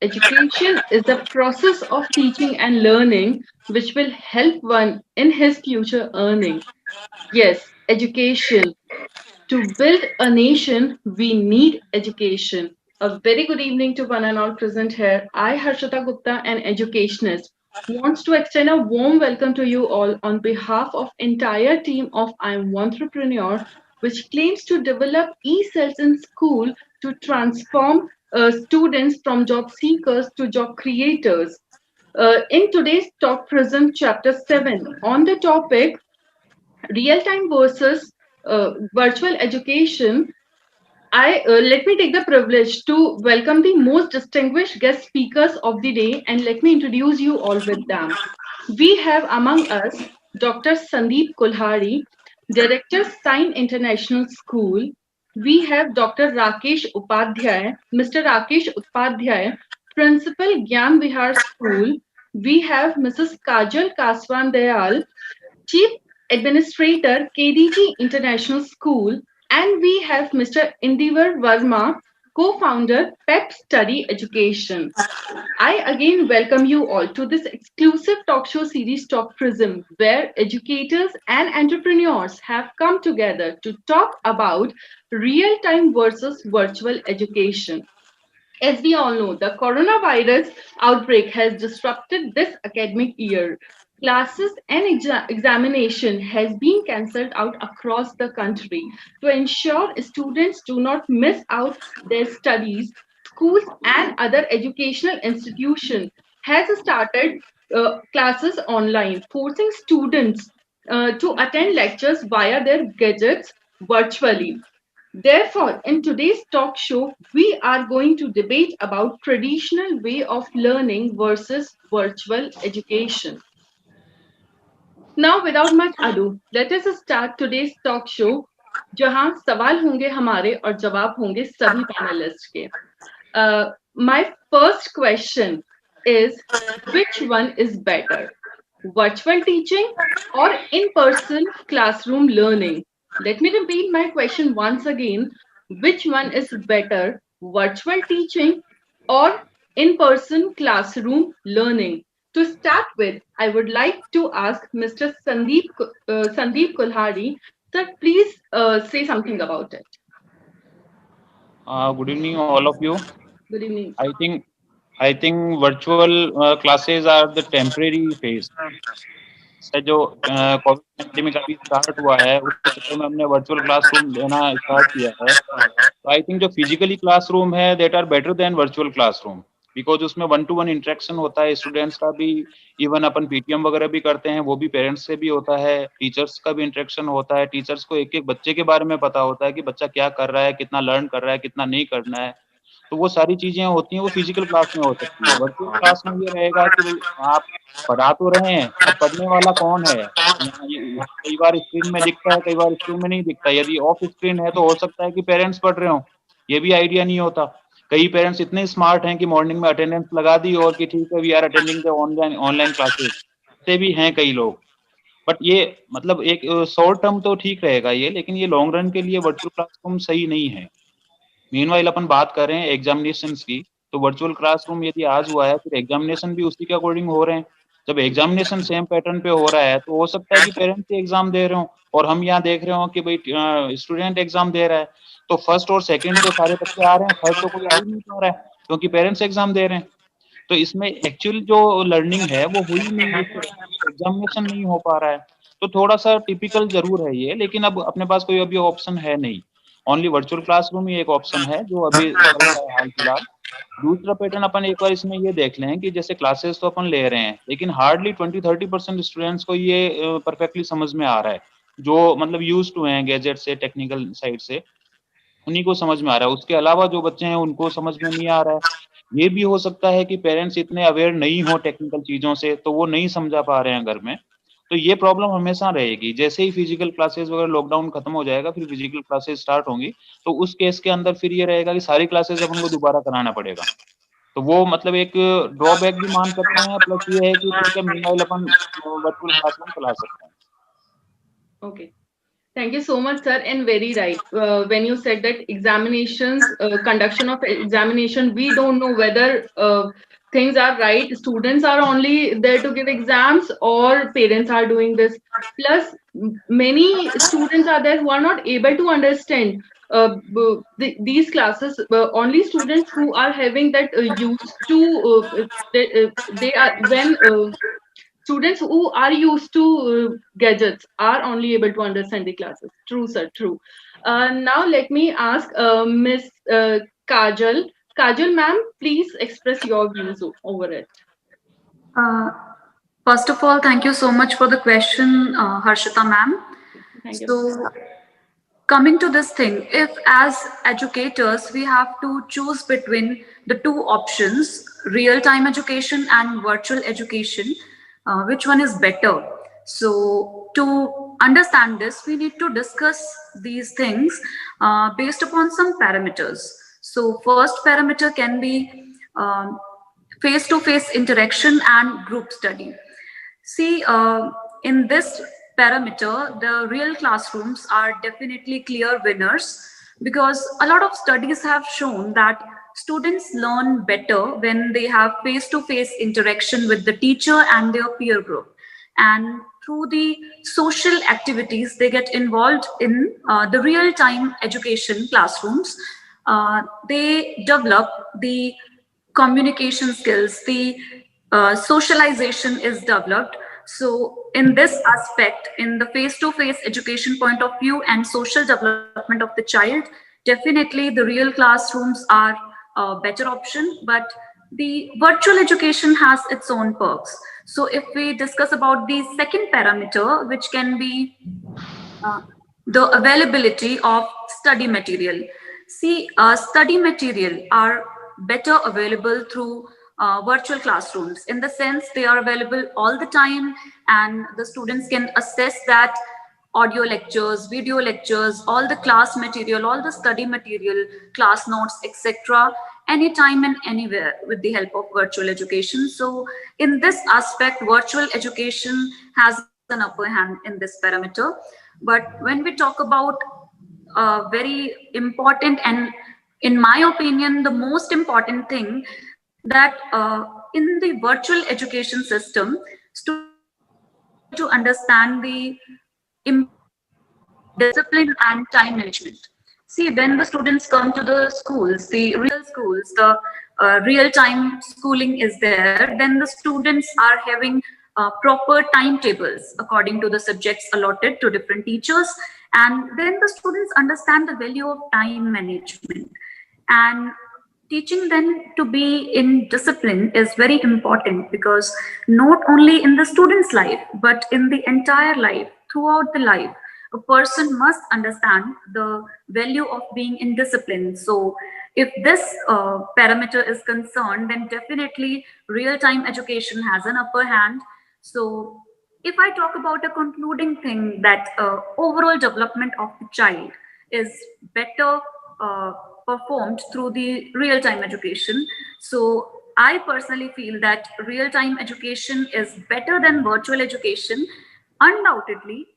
education is the process of teaching and learning which will help one in his future earning. Yes, education. To build a nation, we need education. A very good evening to one and all present here. I, Harshita Gupta, an educationist, wants to extend a warm welcome to you all on behalf of entire team of I Am Entrepreneur, which claims to develop e-cells in school to transform students from job seekers to job creators. In today's Talk Prism Chapter 7, on the topic real time versus virtual education, I let me take the privilege to welcome the most distinguished guest speakers of the day and let me introduce you all with them. We have among us Dr. Sandeep Kulhari, Director Sign International School. We have Dr. Rakesh Upadhyay, Mr. Rakesh Upadhyay, Principal Gyan Vihar School. We have Mrs. Kajal Kaswan Dayal, Chief Administrator, KDG International School, and we have Mr. Indivar Verma, co-founder PEP Study Education. I again welcome you all to this exclusive talk show series Talk Prism, where educators and entrepreneurs have come together to talk about real-time versus virtual education. As we all know, the coronavirus outbreak has disrupted this academic year. Classes and examination has been cancelled out across the country. To ensure students do not miss out their studies, schools and other educational institutions has started classes online, forcing students to attend lectures via their gadgets virtually. Therefore, in today's talk show, we are going to debate about traditional way of learning versus virtual education. Now, without much ado, let us start today's talk show, जहां सवाल होंगे हमारे और जवाब होंगे सभी panelist के. My first question is, which one is better, virtual teaching or in-person classroom learning? Let me repeat my question once again. Which one is better, virtual teaching or in-person classroom learning? To start with, I would like to ask Mr. Sandeep Kulhari, sir, please say something about it. Good evening, all of you. Good evening. I think I think virtual classes are the temporary phase. से जो Covid pandemic अभी start हुआ है उसके चक्कर में हमने virtual classroom लेना स्टार्ट किया है. तो आई थिंक जो फिजिकली क्लासरूम है that are better than virtual classroom, because उसमें वन टू वन इंटरेक्शन होता है स्टूडेंट्स का भी. इवन अपन पीटीएम वगैरह भी करते हैं, वो भी पेरेंट्स से भी होता है. टीचर्स का भी इंटरेक्शन होता है. टीचर्स को एक एक बच्चे के बारे में पता होता है कि बच्चा क्या कर रहा है, कितना लर्न कर रहा है, कितना नहीं करना है. तो वो सारी चीजें होती हैं, वो फिजिकल क्लास में हो सकती है. वर्चुअल क्लास में ये रहेगा कि भाई आप पढ़ा तो रहे हैं, अब पढ़ने वाला कौन है यहाँ. ये कई बार स्क्रीन में दिखता है, कई बार स्क्रीन में नहीं दिखता. यदि ऑफ स्क्रीन है तो हो सकता है कि पेरेंट्स पढ़ रहे हो, ये भी आइडिया नहीं होता. कई पेरेंट्स इतने स्मार्ट हैं कि मॉर्निंग में अटेंडेंस लगा दी और कि ठीक है we are attending the online online classes. से भी हैं कई लोग. बट ये मतलब एक शॉर्ट टर्म तो ठीक रहेगा ये, लेकिन ये लॉन्ग रन के लिए वर्चुअल क्लासरूम सही नहीं है. मीनवाइल अपन बात करें एग्जामिनेशंस की, तो वर्चुअल क्लासरूम यदि आज हुआ है फिर एग्जामिनेशन भी उसी के अकॉर्डिंग हो रहे हैं. जब एग्जामिनेशन सेम पैटर्न पे हो रहा है तो हो सकता है कि पेरेंट्स ही एग्जाम दे रहे हो और हम यहाँ देख रहे हो कि भाई स्टूडेंट एग्जाम दे रहा है. तो फर्स्ट और सेकंड तो सारे बच्चे आ रहे हैं, थर्ड तो कोई आ ही नहीं पा रहा है क्योंकि पेरेंट्स एग्जाम दे रहे हैं. तो इसमें एक्चुअल जो लर्निंग है वो हुई नहीं, एग्जामिनेशन नहीं हो पा रहा है. तो थोड़ा सा टिपिकल जरूर है ये, लेकिन अब अपने पास कोई अभी ऑप्शन है नहीं. ओनली वर्चुअल क्लासरूम ही एक ऑप्शन है जो अभी चल रहा है हाल फिलहाल. दूसरा पैटर्न अपन एक बार इसमें ये देख लें कि जैसे क्लासेस तो अपन ले रहे हैं, लेकिन हार्डली 20-30% स्टूडेंट्स को ये परफेक्टली समझ में आ रहा है. जो मतलब यूज टू हैं गैजेट से, टेक्निकल साइड से, उन्हीं को समझ में आ रहा है. उसके अलावा जो बच्चे हैं उनको समझ में नहीं आ रहा है. ये भी हो सकता है कि पेरेंट्स इतने अवेयर नहीं हो टेक्निकल चीजों से, तो वो नहीं समझा पा रहे हैं घर में. तो ये प्रॉब्लम हमेशा रहेगी. जैसे ही फिजिकल क्लासेस वगैरह लॉकडाउन खत्म हो जाएगा फिर फिजिकल क्लासेस स्टार्ट होंगी, तो उस केस के अंदर फिर ये रहेगा कि सारी क्लासेस अपन को दोबारा कराना पड़ेगा. तो वो मतलब एक ड्रॉबैक भी मान सकते हैं. प्लस ये है कि ठीक है मीनवाइल अपन वर्चुअल क्लासरूम चला सकते हैं. Okay. Thank you so much, sir, and very right. When you said that examinations, conduction of examination, we don't know whether things are right. Students are only there to give exams, or parents are doing this. Plus, many students are there who are not able to understand these classes. Only students who are having that used to they are when students who are used to gadgets are only able to understand the classes. True, sir, true. Now let me ask Miss Kajal. Kajal, ma'am, please express your views over it. Uh, First of all, thank you so much for the question, Harshita ma'am. Thank you. So, coming to this thing, if as educators we have to choose between the two options, real time education and virtual education, which one is better? So, to understand this, we need to discuss these things based upon some parameters. So, first parameter can be face to face interaction and group study. See, in this parameter, the real classrooms are definitely clear winners because a lot of studies have shown that students learn better when they have face to face interaction with the teacher and their peer group. And through the social activities they get involved in the real time education classrooms, they develop the communication skills, the socialization is developed. So, in this aspect, in the face to face education point of view and social development of the child, definitely the real classrooms are a better option, but the virtual education has its own perks. So, if we discuss about the second parameter, which can be uh, the availability of study material. See, study material are better available through virtual classrooms in the sense they are available all the time and the students can access that audio lectures, video lectures, all the class material, all the study material, class notes, etc., anytime and anywhere with the help of virtual education. So, in this aspect, virtual education has an upper hand in this parameter. But when we talk about very important and, in my opinion, the most important thing that in the virtual education system, students are able to understand the importance of discipline and time management. See, when the students come to the schools, the real schools, the real time schooling is there, then the students are having proper timetables according to the subjects allotted to different teachers. And then the students understand the value of time management. And teaching them to be in discipline is very important because not only in the student's life, but in the entire life, throughout the life, a person must understand the value of being in discipline. So, if this parameter is concerned, then definitely real time education has an upper hand. So, if I talk about a concluding thing, that overall development of the child is better performed through the real time education. So, I personally feel that real time education is better than virtual education. Undoubtedly,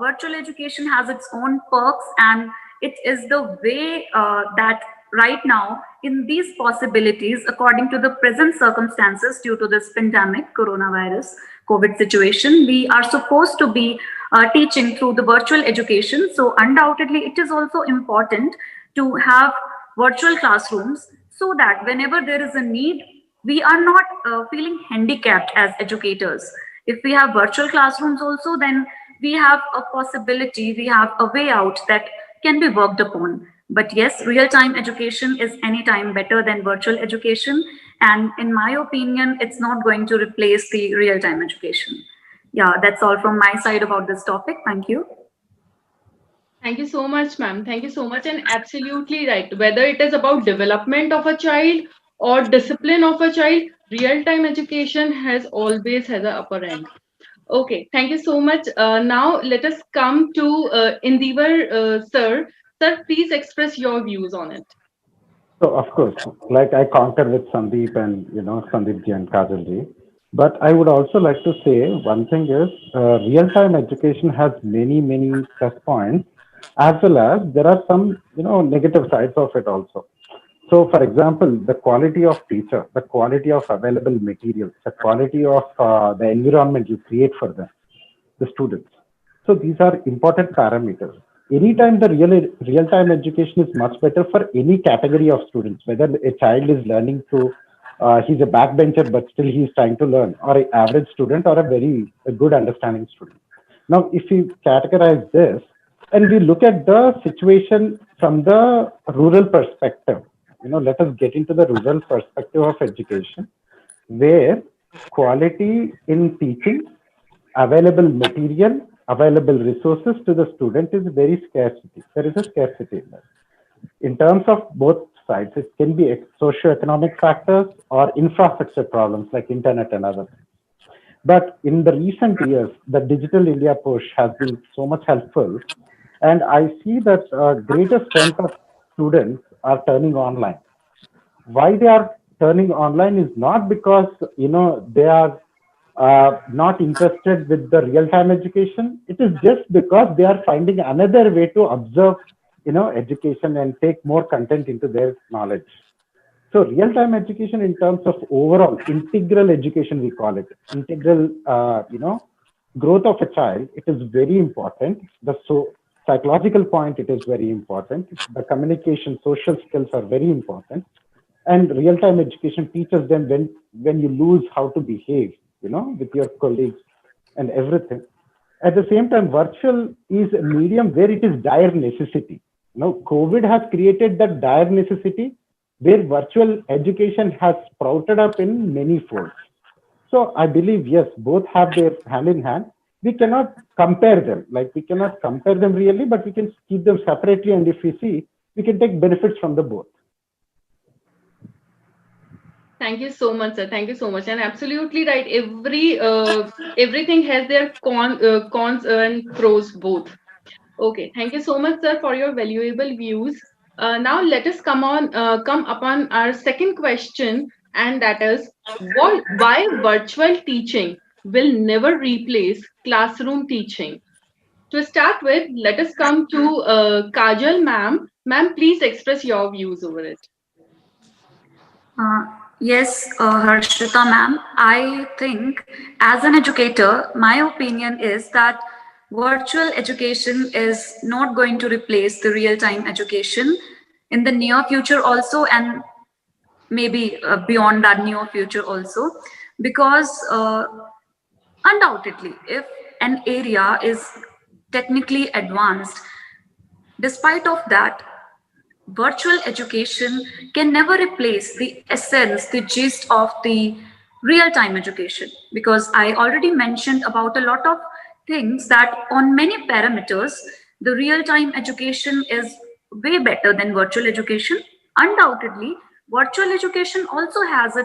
virtual education has its own perks, and it is the way that right now, in these possibilities, according to the present circumstances due to this pandemic, coronavirus, COVID situation, we are supposed to be teaching through the virtual education. So, undoubtedly, it is also important to have virtual classrooms so that whenever there is a need, we are not feeling handicapped as educators. If we have virtual classrooms also, then we have a possibility, we have a way out that can be worked upon. But yes, real time education is anytime better than virtual education. And in my opinion, it's not going to replace the real time education. Yeah, that's all from my side about this topic. Thank you. Thank you so much, ma'am. Thank you so much. And absolutely right. Whether it is about development of a child or discipline of a child, real-time education has always has an upper end. Okay, thank you so much. Now let us come to Indivar, sir. Sir, please express your views on it. So of course, like I concur with Sandeep and Sandeep ji and Kajal ji. But I would also like to say one thing is real-time education has many plus points, as well as there are some negative sides of it also. So, for example, the quality of teacher, the quality of available materials, the quality of the environment you create for them, the students. So these are important parameters. Anytime the real time education is much better for any category of students, whether a child is learning through he's a backbencher but still he's trying to learn, or an average student, or a good understanding student. Now, if we categorize this and we look at the situation from the rural perspective, let us get into the rural perspective of education, where quality in teaching, available material, available resources to the student is very scarcity. There is a scarcity in that. In terms of both sides, it can be socio-economic factors or infrastructure problems like internet and other things. But in the recent years, the digital India push has been so much helpful, and I see that greater strength of students are turning online. Why they are turning online is not because they are not interested with the real time education. It is just because they are finding another way to observe education and take more content into their knowledge. So real time education in terms of overall integral education, we call it integral growth of a child, it is very important. The psychological point, it is very important. The communication social skills are very important, and real time education teaches them when you lose how to behave with your colleagues and everything. At the same time, virtual is a medium where it is dire necessity. COVID has created that dire necessity where virtual education has sprouted up in many folds. So I believe, yes, both have their hand in hand. We cannot compare them, really, but we can keep them separately, and if we see, we can take benefits from the both. Thank you so much, sir. Thank you so much. And absolutely right. Everything has their cons and pros both. Okay. Thank you so much, sir, for your valuable views. Now let us come upon our second question, and that is, why virtual teaching will never replace classroom teaching. To start with, let us come to Kajal, ma'am. Ma'am, please express your views over it. Uh, yes, Harshita ma'am. I think as an educator, my opinion is that virtual education is not going to replace the real time education in the near future also, and maybe beyond that near future also, because undoubtedly, if an area is technically advanced, despite of that, virtual education can never replace the essence, the gist of the real time education. Because I already mentioned about a lot of things that on many parameters, the real time education is way better than virtual education. Undoubtedly, virtual education also has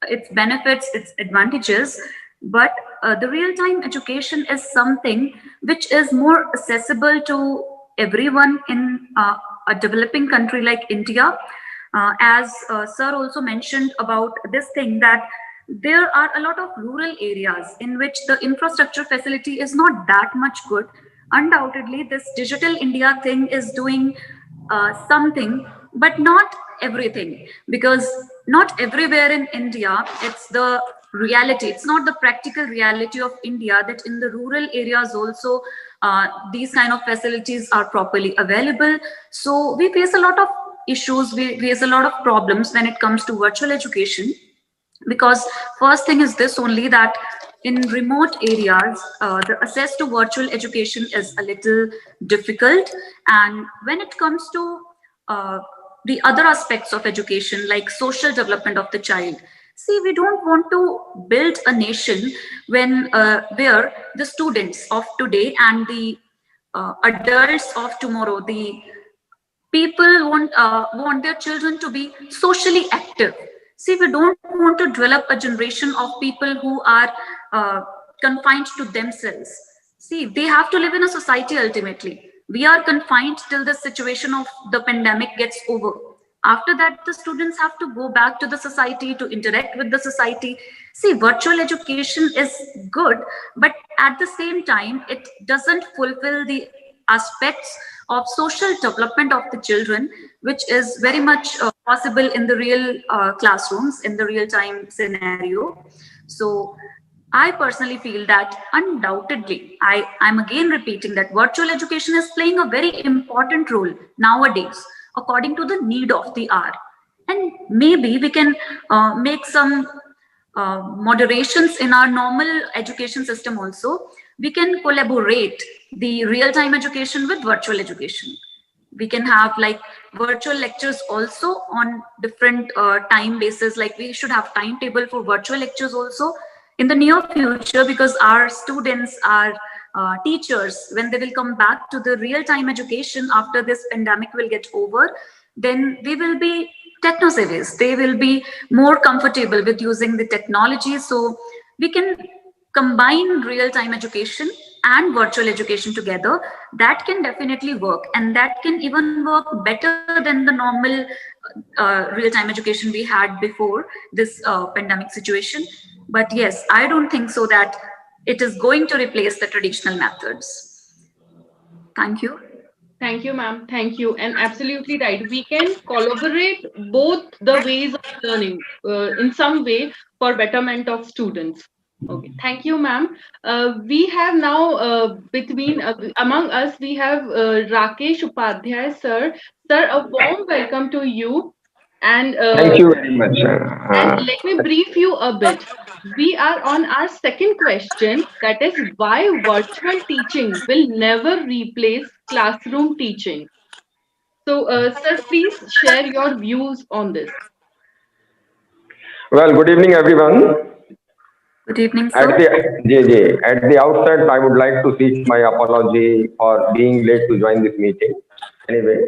its benefits, its advantages, but the real time education is something which is more accessible to everyone in a developing country like India. As Sir also mentioned about this thing, that there are a lot of rural areas in which the infrastructure facility is not that much good. Undoubtedly, this digital India thing is doing something, but not everything, because not everywhere in India, it's the reality, it's not the practical reality of India that in the rural areas also these kind of facilities are properly available. So we face a lot of issues, we face a lot of problems when it comes to virtual education, because first thing is this only, that in remote areas the access to virtual education is a little difficult. And when it comes to uh, the other aspects of education like social development of the child, see, we don't want to build a nation when where the students of today and the adults of tomorrow, the people want their children to be socially active. See, we don't want to develop a generation of people who are uh, confined to themselves. See, they have to live in a society ultimately. We are confined till the situation of the pandemic gets over. After that, the students have to go back to the society to interact with the society. See, virtual education is good, but at the same time, it doesn't fulfill the aspects of social development of the children, which is very much possible in the real classrooms, in the real time scenario. So I personally feel that undoubtedly, I'm again repeating that virtual education is playing a very important role nowadays, according to the need of the hour. And maybe we can make some moderations in our normal education system also. We can collaborate the real time education with virtual education. We can have like virtual lectures also on different time basis, like we should have timetable for virtual lectures also in the near future, because our students, our teachers, when they will come back to the real time education after this pandemic will get over, then they will be techno savvies, they will be more comfortable with using the technology. So we can combine real time education and virtual education together. That can definitely work, and that can even work better than the normal real time education we had before this pandemic situation. But yes, I don't think so that it is going to replace the traditional methods. Thank you. Thank you, ma'am. Thank you. And absolutely right. We can collaborate both the ways of learning in some way for betterment of students. Okay. Thank you, ma'am. We have now between among us we have Rakesh Upadhyay, sir. Sir, a warm welcome to you. And Thank you very much. let me brief you a bit. We are on our second question, that is why virtual teaching will never replace classroom teaching. So, sir, please share your views on this. well, good evening, everyone. Good evening, At sir. the at the outset, I would like to seek my apology for being late to join this meeting. Anyway,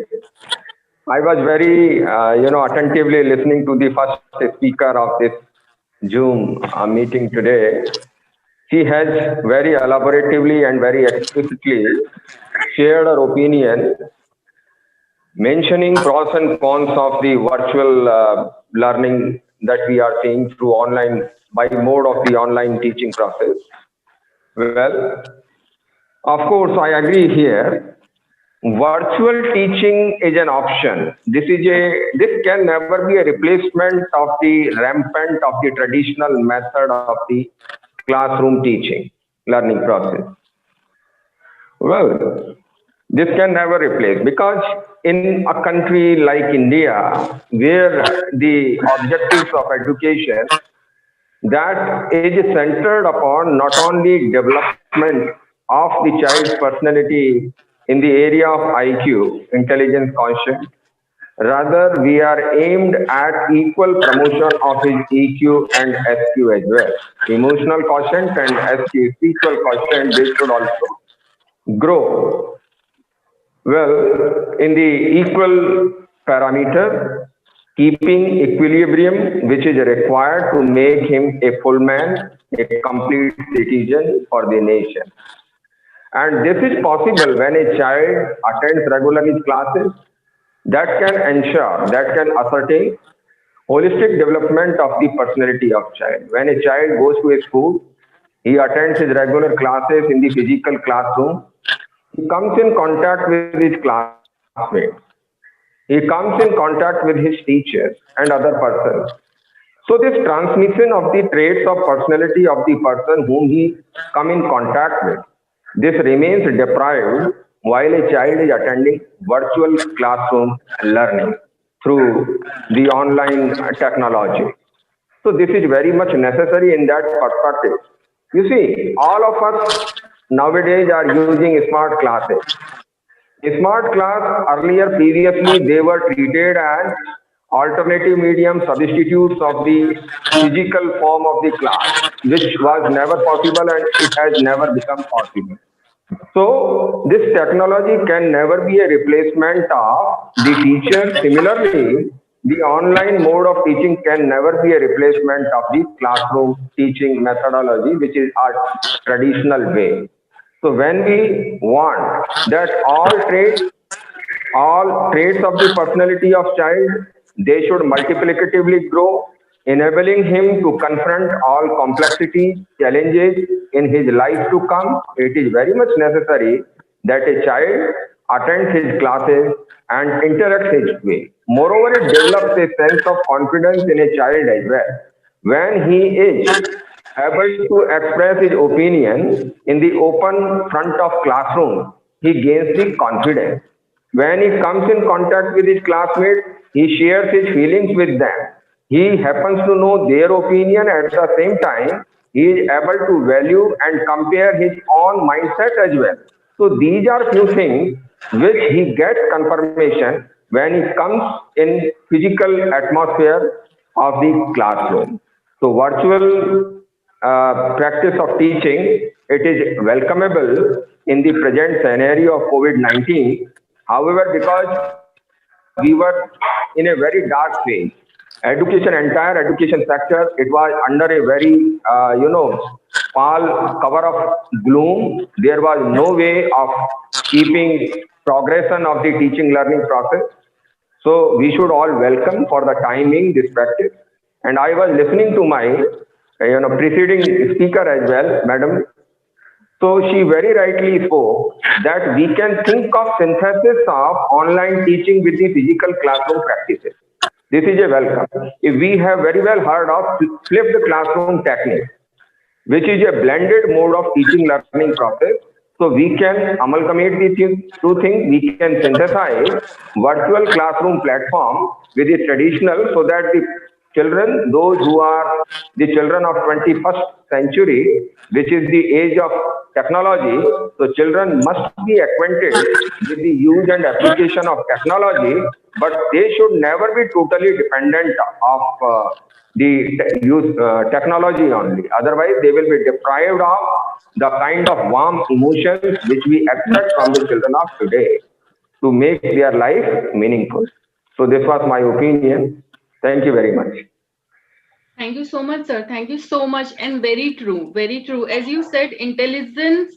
I was very, attentively listening to the first speaker of this Zoom meeting today. She has very elaboratively and very explicitly shared her opinion, mentioning pros and cons of the virtual learning that we are seeing through online by mode of the online teaching process. Well, of course, I agree here. Virtual teaching is an option. This can never be a replacement of the rampant of the traditional method of the classroom teaching learning process. Well, this can never replace, because in a country like India, where the objectives of education that is centered upon not only development of the child's personality in the area of IQ, intelligence quotient, rather we are aimed at equal promotion of his EQ and SQ as well. Emotional quotient and SQ, spiritual quotient, they should also grow well in the equal parameter, keeping equilibrium which is required to make him a full man, a complete citizen for the nation. And this is possible when a child attends regularly classes that can ensure, that can ascertain holistic development of the personality of child. When a child goes to a school, he attends his regular classes in the physical classroom, he comes in contact with his classmates. He comes in contact with his teachers and other persons. So this transmission of the traits of personality of the person whom he come in contact with, this remains deprived while a child is attending virtual classroom learning through the online technology. So this is very much necessary in that perspective. You see, all of us nowadays are using smart classes. Smart class earlier previously they were treated as alternative medium substitutes of the physical form of the class, which was never possible and it has never become possible. So this technology can never be a replacement of the teacher. Similarly, the online mode of teaching can never be a replacement of the classroom teaching methodology, which is our traditional way. So when we want that all traits of the personality of child they should multiplicatively grow, enabling him to confront all complexities, challenges in his life to come. It is very much necessary that a child attends his classes and interacts his way. Moreover, it develops a sense of confidence in a child as well. When he is able to express his opinion in the open front of classroom, he gains the confidence. When he comes in contact with his classmates, he shares his feelings with them. He happens to know their opinion at the same time. He is able to value and compare his own mindset as well. So these are few things which he gets confirmation when he comes in physical atmosphere of the classroom. So virtual practice of teaching, it is welcomable in the present scenario of COVID-19. However, because we were in a very dark phase, entire education sector, it was under a very, pall cover of gloom. There was no way of keeping progression of the teaching learning process. So we should all welcome for the timing this practice. And I was listening to my preceding speaker as well, madam. So she very rightly spoke that we can think of synthesis of online teaching with the physical classroom practices. This is a welcome. If we have very well heard of flipped classroom technique, which is a blended mode of teaching learning process. So we can amalgamate the two things. We can synthesize virtual classroom platform with the traditional so that the children, those who are the children of 21st century, which is the age of technology, so children must be acquainted with the use and application of technology, but they should never be totally dependent of the technology only. Otherwise, they will be deprived of the kind of warm emotions which we expect from the children of today to make their life meaningful. So this was my opinion. Thank you very much. Thank you so much, sir. Thank you so much. And very true, very true. As you said, intelligence,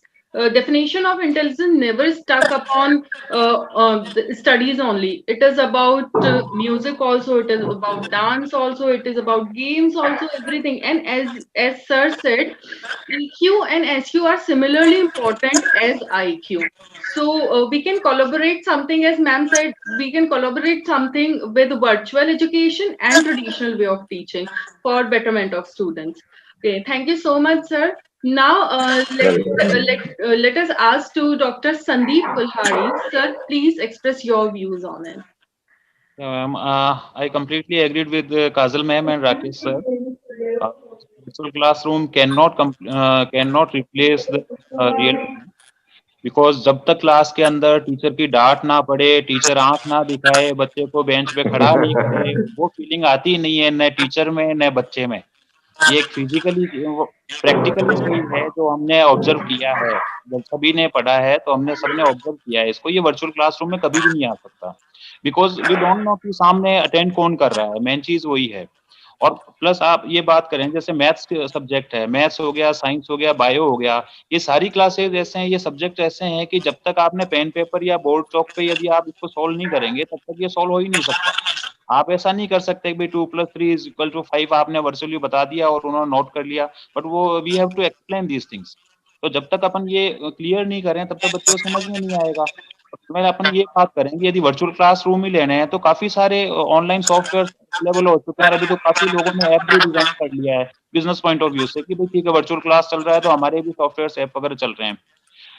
definition of intelligence never stuck upon the studies only. It is about music also, it is about dance also, it is about games also, everything. And as sir said, EQ and SQ are similarly important as IQ. So we can collaborate something, as ma'am said, we can collaborate something with virtual education and traditional way of teaching for betterment of students. Okay, thank you so much, sir. Now, let us ask to Dr. Sandeep Kulhari. Sir, please express your views on it. I completely agreed with Kajal ma'am and Rakesh sir. Uh, Virtual classroom cannot replace the real time, because जब तक class के अंदर teacher की डांट ना पड़े, teacher आंख ना दिखाए, बच्चे को बेंच पे खड़ा नहीं करे, वो फीलिंग आती नहीं है न टीचर में न बच्चे में। ये एक फिजिकली प्रैक्टिकली सही है जो हमने ऑब्जर्व किया है, जब सभी ने पढ़ा है तो हमने सबने ऑब्जर्व किया है इसको। ये वर्चुअल क्लासरूम में कभी भी नहीं आ सकता, बिकॉज वी डोंट नो कि सामने अटेंड कौन कर रहा है। मेन चीज वही है। और प्लस आप ये बात करें, जैसे मैथ्स के सब्जेक्ट है, मैथ्स हो गया, साइंस हो गया, बायो हो गया, ये सारी क्लासेज ऐसे हैं, ये सब्जेक्ट ऐसे हैं कि जब तक आपने पेन पेपर या बोर्ड चौक पे यदि आप इसको सॉल्व नहीं करेंगे तब तक ये सॉल्व हो ही नहीं सकता। आप ऐसा नहीं कर सकते कि 2+3=5 आपने वर्चुअली बता दिया और उन्होंने नोट कर लिया, बट वो we have to explain these things. तो जब तक अपन ये क्लियर नहीं करें तब तक बच्चों को समझ में नहीं आएगा। मैं अपन ये बात करेंगे, यदि वर्चुअल क्लासरूम ही लेने हैं तो काफी सारे ऑनलाइन सॉफ्टवेयर अवेलेबल हो चुके हैं। अभी तो काफी लोगों ने ऐप भी डिजाइन कर लिया है बिजनेस पॉइंट ऑफ व्यू से कि भाई ठीक है, वर्चुअल क्लास चल रहा है तो हमारे भी सॉफ्टवेयर ऐप वगैरह चल रहे हैं।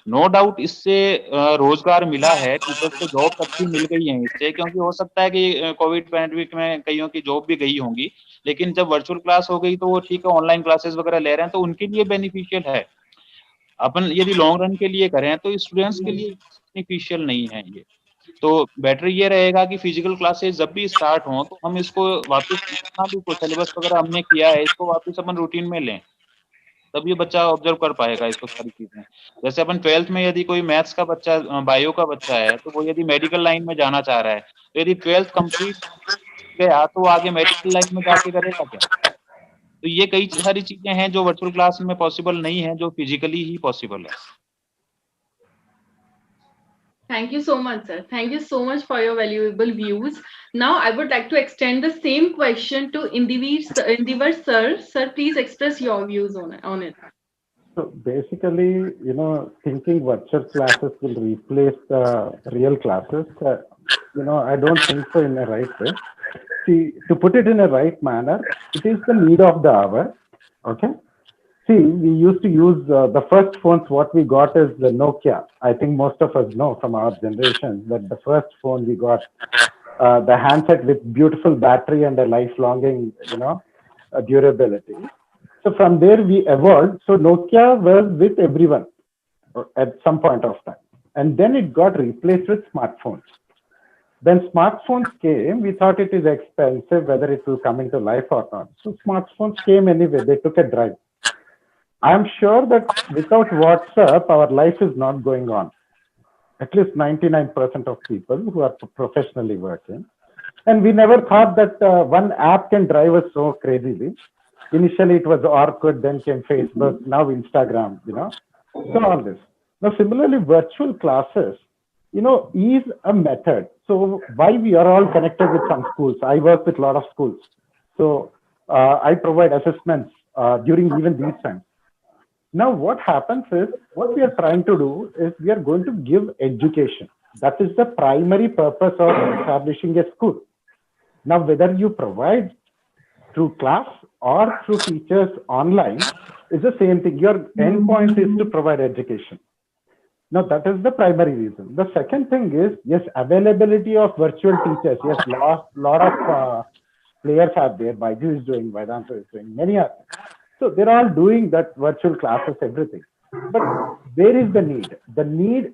नो डाउट इससे रोजगार मिला है, टीचर्स को जॉब तक भी मिल गई है इससे, क्योंकि हो सकता है कि कोविड पैंडेमिक में कईयों की जॉब भी गई होंगी, लेकिन जब वर्चुअल क्लास हो गई तो वो ठीक है, ऑनलाइन क्लासेस वगैरह ले रहे हैं तो उनके लिए बेनिफिशियल है। अपन यदि लॉन्ग रन के लिए करें तो स्टूडेंट्स के लिए बेनिफिशियल नहीं है ये। तो बेटर ये रहेगा कि फिजिकल क्लासेस जब भी स्टार्ट हों तो हम इसको वापस जितना भी सिलेबस वगैरह हमने किया है इसको वापस अपन रूटीन में लें, तब ये बच्चा ऑब्जर्व कर पाएगा इसको सारी चीजें। जैसे अपन 12th में यदि कोई मैथ्स का बच्चा, बायो का बच्चा है, तो वो यदि मेडिकल लाइन में जाना चाह रहा है तो यदि 12th कंप्लीट गया तो वो आगे मेडिकल लाइन में जाके करेगा क्या? तो ये कई सारी चीजें हैं जो वर्चुअल क्लास में पॉसिबल नहीं है, जो फिजिकली ही पॉसिबल है। Thank you so much, sir. Thank you so much for your valuable views. Now, I would like to extend the same question to Indivar sir. Sir, please express your views on it. So basically, thinking virtual classes will replace the real classes, I don't think so in a right way. See, to put it in a right manner, it is the need of the hour. Okay. See, we used to use the first phones. What we got is the Nokia. I think most of us know from our generation that the first phone we got, the handset with beautiful battery and a lifelonging, durability. So from there we evolved. So Nokia was with everyone at some point of time, and then it got replaced with smartphones. When smartphones came, we thought it is expensive, whether it will come into life or not. So smartphones came anyway. They took a drive. I'm sure that without WhatsApp, our life is not going on. At least 99% of people who are professionally working. And we never thought that one app can drive us so crazily. Initially, it was Orkut, then came Facebook, now Instagram, So all this. Now, similarly, virtual classes, is a method. So why we are all connected with some schools? I work with a lot of schools. So I provide assessments during even these times. Now, what happens is, what we are trying to do is we are going to give education. That is the primary purpose of establishing a school. Now, whether you provide through class or through teachers online is the same thing. Your end point is to provide education. Now, that is the primary reason. The second thing is, yes, availability of virtual teachers. Yes, lot of players are there. Baiju is doing, Vedanta is doing, many are. So they're all doing that virtual classes, everything. But where is the need? The need,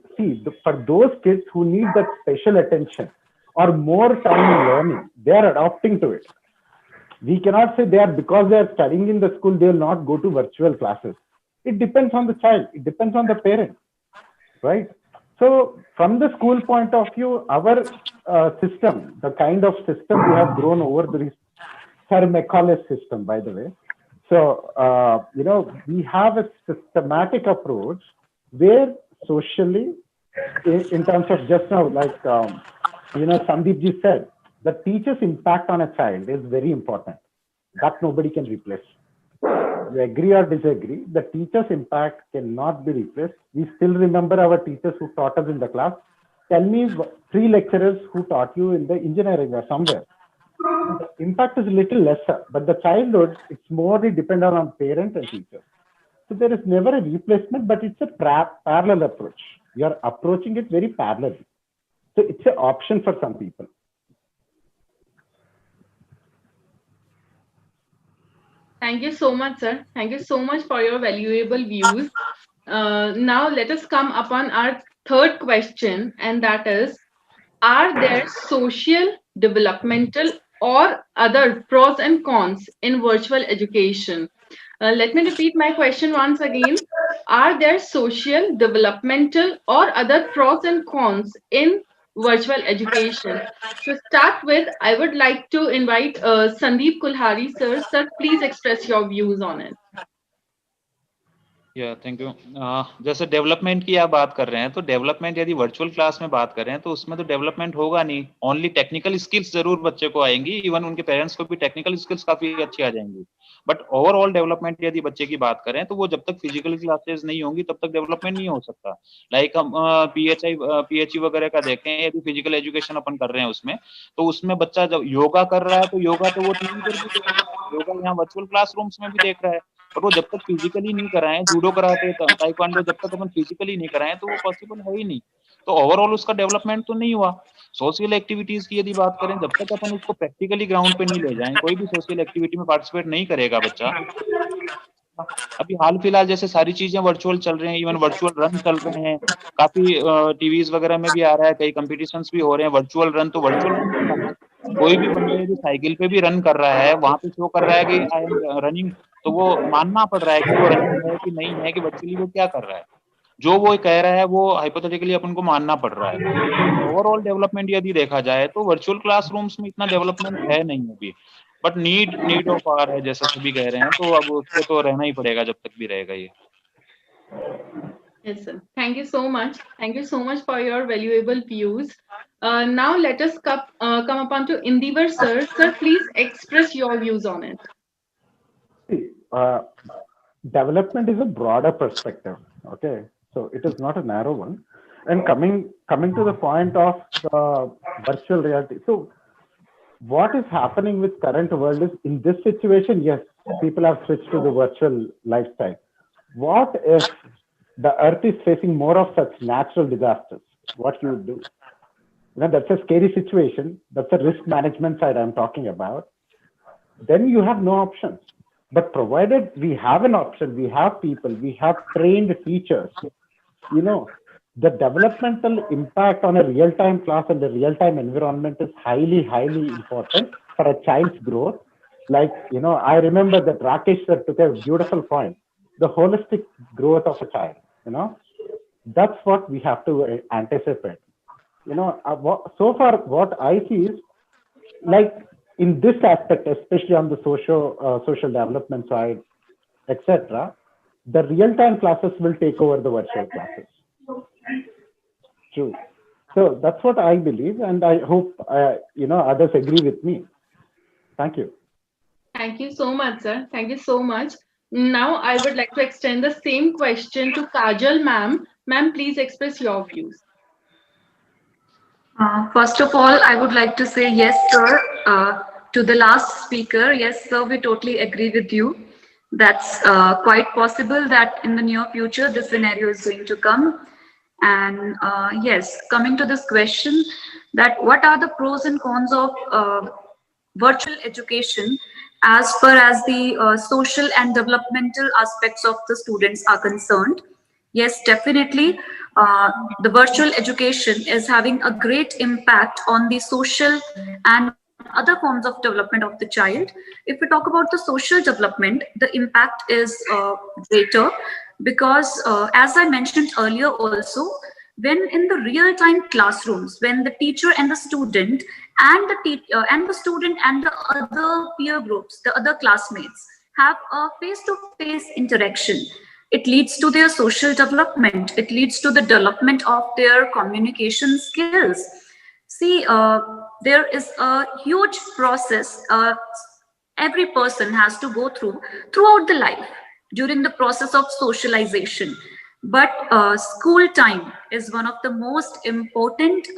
for those kids who need that special attention or more time in learning, they are adopting to it. We cannot say because they are studying in the school, they will not go to virtual classes. It depends on the child. It depends on the parent, right? So from the school point of view, our system, the kind of system we have grown over the Sir Macaulay's system, by the way. So, we have a systematic approach where socially, in terms of just now, like, Sandeep ji said, the teacher's impact on a child is very important. That nobody can replace. You agree or disagree, the teacher's impact cannot be replaced. We still remember our teachers who taught us in the class. Tell me 3 lecturers who taught you in the engineering or somewhere. The impact is a little lesser, but the childhood, it's more dependent on parents and teachers. So there is never a replacement, but it's a parallel approach. You are approaching it very parallelly. So it's an option for some people. Thank you so much, sir. Thank you so much for your valuable views. Now let us come upon our third question, and that is, are there social, developmental, or other pros and cons in virtual education? Let me repeat my question once again. Are there social, developmental, or other pros and cons in virtual education? To start with, I would like to invite Sandeep Kulhari, sir. Sir, please express your views on it. Thank you. जैसे development की आप बात कर रहे हैं, तो development यदि virtual class में बात करें तो उसमें तो डेवलपमेंट होगा नहीं। ओनली टेक्निकल स्किल्स जरूर बच्चे को आएंगी, इवन उनके पेरेंट्स को भी टेक्निकल स्किल्स काफी अच्छी आ जाएंगी। बट ओवरऑल डेवलपमेंट यदि बच्चे की बात करें तो वो जब तक फिजिकल क्लासेस नहीं होंगी तब तक डेवलपमेंट नहीं हो सकता। लाइक हम पीएचई वगैरह का देखें, यदि फिजिकल एजुकेशन अपन कर रहे हैं उसमें, तो उसमें बच्चा जब योगा कर रहा है तो योगा तो वो टीवी पर भी देख रहा है, योगा यहाँ वर्चुअल क्लासरूम्स में भी देख रहा है। और वो जब तक फिजिकली नहीं कराएं, जूडो कराते, ताइक्वांडो जब तक अपन फिजिकली नहीं कराएं तो वो पॉसिबल है ही नहीं। तो ओवरऑल उसका डेवलपमेंट तो नहीं हुआ। सोशल एक्टिविटीज की यदि बात करें, जब तक अपन उसको प्रैक्टिकली ग्राउंड पे नहीं ले जाएं, कोई भी सोशल एक्टिविटी में पार्टिसिपेट नहीं करेगा बच्चा। अभी हाल फिलहाल जैसे सारी चीजें वर्चुअल चल रहे हैं, इवन वर्चुअल रन चल रहे हैं, काफी टीवीज वगैरह में भी आ रहा है, कई कंपटीशंस भी हो रहे हैं वर्चुअल रन। तो वर्चुअल रन क्या है, कोई भी बंदा यदि साइकिल पे भी रन कर रहा है, वहां पे शो कर रहा है कि आई एम रनिंग, तो वो मानना पड़ रहा है कि वो रनिंग है कि नहीं है, कि वर्चुअली वो क्या कर रहा है। जो वो कह रहा है वो हाइपोथेटिकली अपन को मानना पड़ रहा है। ओवरऑल डेवलपमेंट यदि देखा जाए तो वर्चुअल क्लासरूम्स में इतना डेवलपमेंट है नहीं अभी, बट नीड ऑफ आवर है, जैसा सभी कह रहे हैं, तो अब उस पे तो रहना ही पड़ेगा जब तक भी रहेगा ये। Yes, sir. Thank you so much. Thank you so much for your valuable views. Now let us come upon to Indivar sir. Sir, please express your views on it. See, development is a broader perspective. Okay, so it is not a narrow one. And coming to the point of virtual reality. So what is happening with current world is in this situation, yes, people have switched to the virtual lifestyle. What if the earth is facing more of such natural disasters? What you would do? That's a scary situation. That's a risk management side I'm talking about. Then you have no options. But provided we have an option, we have people, we have trained teachers, you know, the developmental impact on a real-time class and the real-time environment is highly, highly important for a child's growth. Like, I remember that Rakesh sir took a beautiful point, the holistic growth of a child, that's what we have to anticipate. So far, what I see is like in this aspect, especially on the social development side, etc., the real-time classes will take over the virtual classes. True. So that's what I believe, and I hope others agree with me. Thank you. Thank you so much, sir. Thank you so much. Now I would like to extend the same question to Kajal ma'am. Ma'am, please express your views. First of all, I would like to say yes, sir. To the last speaker, yes, sir, we totally agree with you. That's quite possible that in the near future, this scenario is going to come. And yes, coming to this question, that what are the pros and cons of virtual education as far as the social and developmental aspects of the students are concerned? Yes, definitely. The virtual education is having a great impact on the social and other forms of development of the child. If we talk about the social development, the impact is greater because, as I mentioned earlier, also, when in the real-time classrooms, when the teacher and the student and the student and the other peer groups, the other classmates have a face-to-face interaction, it leads to their social development. It leads to the development of their communication skills. See, there is a huge process every person has to go through throughout the life during the process of socialization. But school time is one of the most important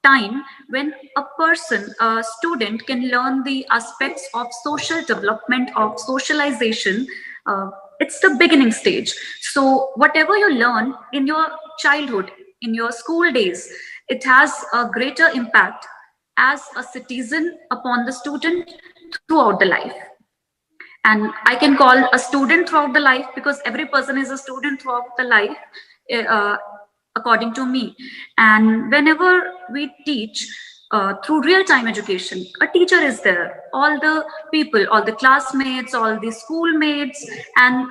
time when a person, a student, can learn the aspects of social development, of socialization. It's the beginning stage. So whatever you learn in your childhood, in your school days, it has a greater impact as a citizen upon the student throughout the life. And I can call a student throughout the life because every person is a student throughout the life, uh, according to me. And whenever we teach through real-time education, a teacher is there, all the people, all the classmates, all the schoolmates, and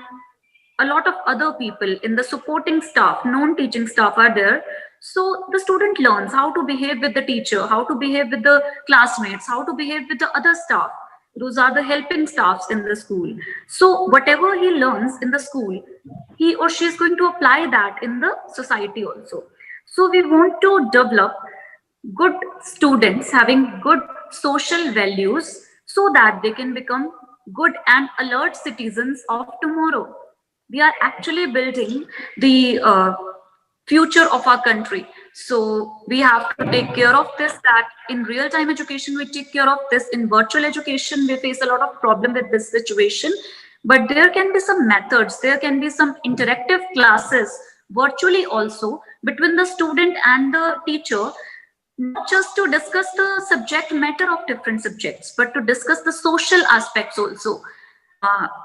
a lot of other people in the supporting staff, non-teaching staff are there. So the student learns how to behave with the teacher, how to behave with the classmates, how to behave with the other staff. Those are the helping staffs in the school. So whatever he learns in the school, he or she is going to apply that in the society also. So we want to develop good students having good social values so that they can become good and alert citizens of tomorrow. We are actually building the future of our country. So we have to take care of this, that in real time education we take care of this, in virtual education we face a lot of problem with this situation. But there can be some methods, there can be some interactive classes virtually also between the student and the teacher, not just to discuss the subject matter of different subjects, but to discuss the social aspects also.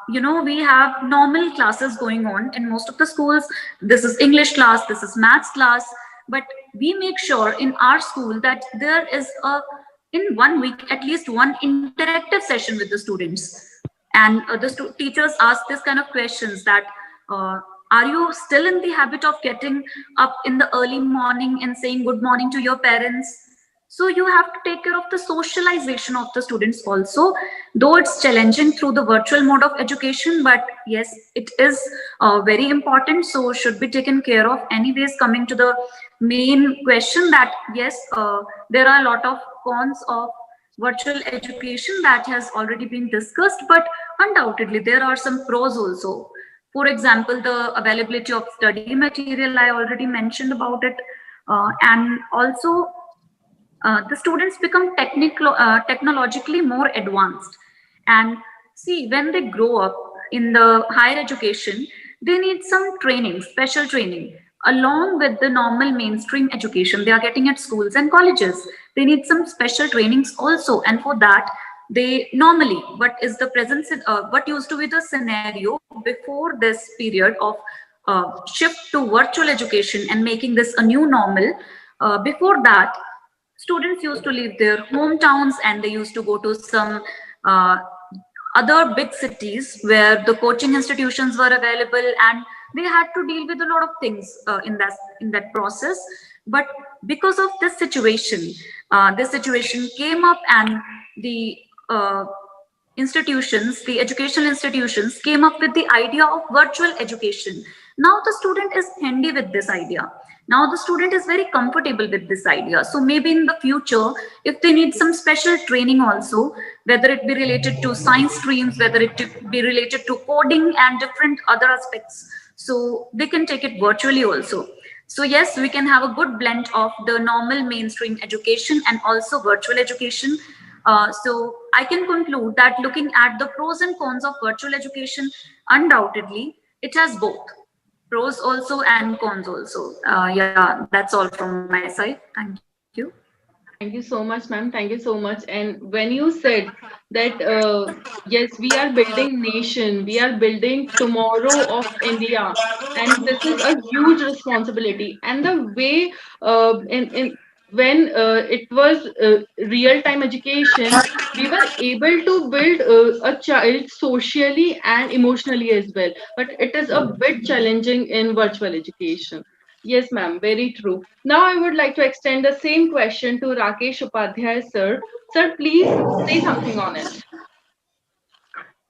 We have normal classes going on in most of the schools. This is English class, this is maths class, but we make sure in our school that there is in 1 week, at least one interactive session with the students. And the teachers ask this kind of questions that, are you still in the habit of getting up in the early morning and saying good morning to your parents? So you have to take care of the socialization of the students also, though it's challenging through the virtual mode of education, but yes, it is very important, so should be taken care of. Anyways, coming to the main question, that yes, there are a lot of cons of virtual education that has already been discussed, but undoubtedly there are some pros also. For example, the availability of study material, I already mentioned about it, and also the students become technologically more advanced. And see, when they grow up in the higher education, they need some training, special training, along with the normal mainstream education they are getting at schools and colleges. They need some special trainings also, and for that, they normally, what used to be the scenario before this period of shift to virtual education and making this a new normal. Before that, students used to leave their hometowns and they used to go to some uh, other big cities where the coaching institutions were available, and they had to deal with a lot of things in that process. But because of this situation came up, and the uh, the educational institutions came up with the idea of virtual education. Now the student is handy with this idea. Now the student is very comfortable with this idea. So maybe in the future, if they need some special training also, whether it be related to science streams, whether it be related to coding and different other aspects, so they can take it virtually also. So yes, we can have a good blend of the normal mainstream education and also virtual education. So I can conclude that looking at the pros and cons of virtual education, undoubtedly, it has both pros also and cons also. Yeah, that's all from my side. Thank you. Thank you so much, ma'am. Thank you so much. And when you said that, yes, we are building nation, we are building tomorrow of India, and this is a huge responsibility. And the way, in when it was real time education, we were able to build a child socially and emotionally as well. But it is a bit challenging in virtual education. Yes, ma'am, very true. Now I would like to extend the same question to Rakesh Upadhyay, sir. Sir, please say something on it.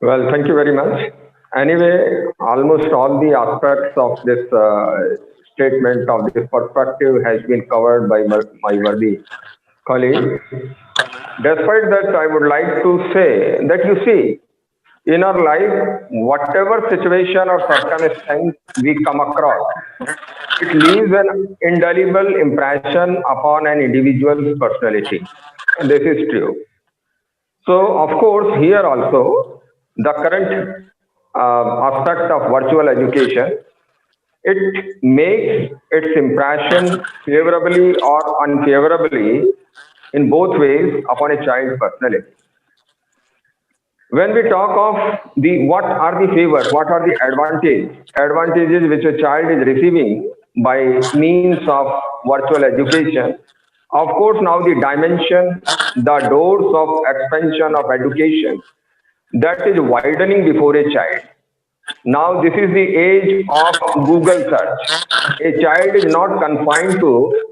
Well, thank you very much. Anyway, almost all the aspects of this statement of this perspective has been covered by my worthy colleague. Despite that, I would like to say that you see, in our life, whatever situation or circumstance we come across, it leaves an indelible impression upon an individual's personality. This is true. So, of course, here also, the current aspect of virtual education, it makes its impression favorably or unfavorably in both ways upon a child's personality. When we talk of the what are the favors, what are the advantages which a child is receiving by means of virtual education, of course, now the dimension, the doors of expansion of education, that is widening before a child. Now, this is the age of Google search. A child is not confined to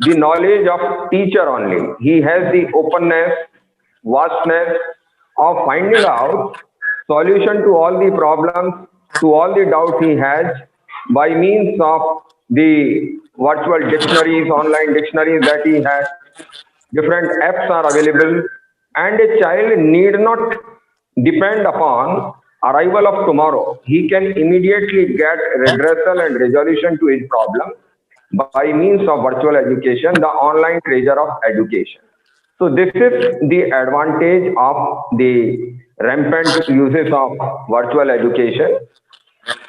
the knowledge of teacher only. He has the openness, vastness of finding out solution to all the problems, to all the doubts he has by means of the virtual dictionaries, online dictionaries that he has. Different apps are available, and a child need not depend upon arrival of tomorrow. He can immediately get redressal and resolution to his problem by means of virtual education, the online treasure of education. So this is the advantage of the rampant uses of virtual education.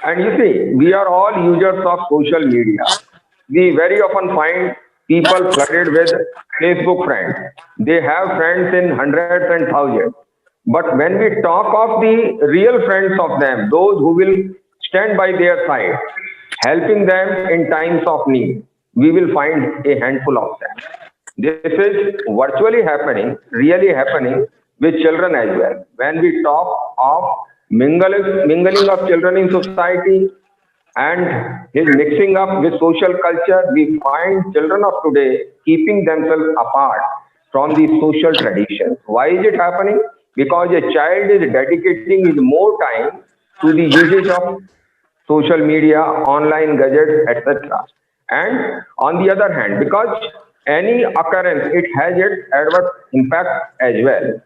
And you see, we are all users of social media. We very often find people flooded with Facebook friends. They have friends in hundreds and thousands. But when we talk of the real friends of them, those who will stand by their side, helping them in times of need, we will find a handful of them. This is virtually happening, really happening with children as well. When we talk of mingling of children in society and his mixing up with social culture, we find children of today keeping themselves apart from the social traditions. Why is it happening? Because a child is dedicating his more time to the usage of social media, online gadgets, etc. And on the other hand, because any occurrence, it has its adverse impact as well.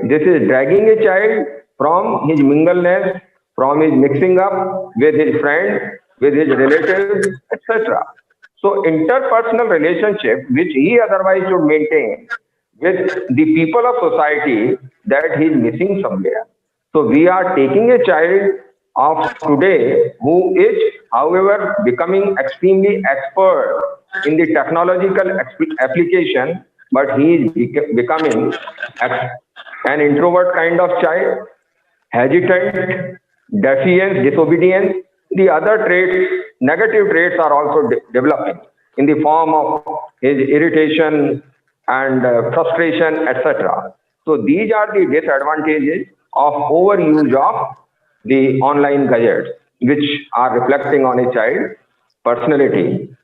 This is dragging a child from his mingleness, from his mixing up with his friends, with his relatives, etc. So interpersonal relationship, which he otherwise should maintain with the people of society, that he is missing somewhere. So we are taking a child of today who is, however, becoming extremely expert in the technological application, but he is becoming an introvert kind of child, hesitant, defiance, disobedience. The other traits, negative traits, are also developing in the form of his irritation and frustration, etc. So these are the disadvantages of overuse of the online gadgets, which are reflecting on a child's personality.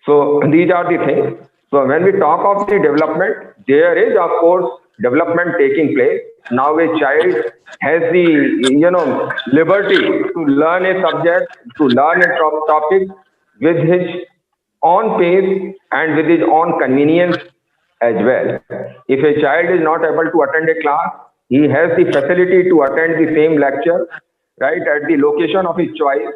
So these are the things. So when we talk of the development, there is of course development taking place. Now a child has the liberty to learn a subject, to learn a topic with his own pace and with his own convenience as well. If a child is not able to attend a class, he has the facility to attend the same lecture, right, at the location of his choice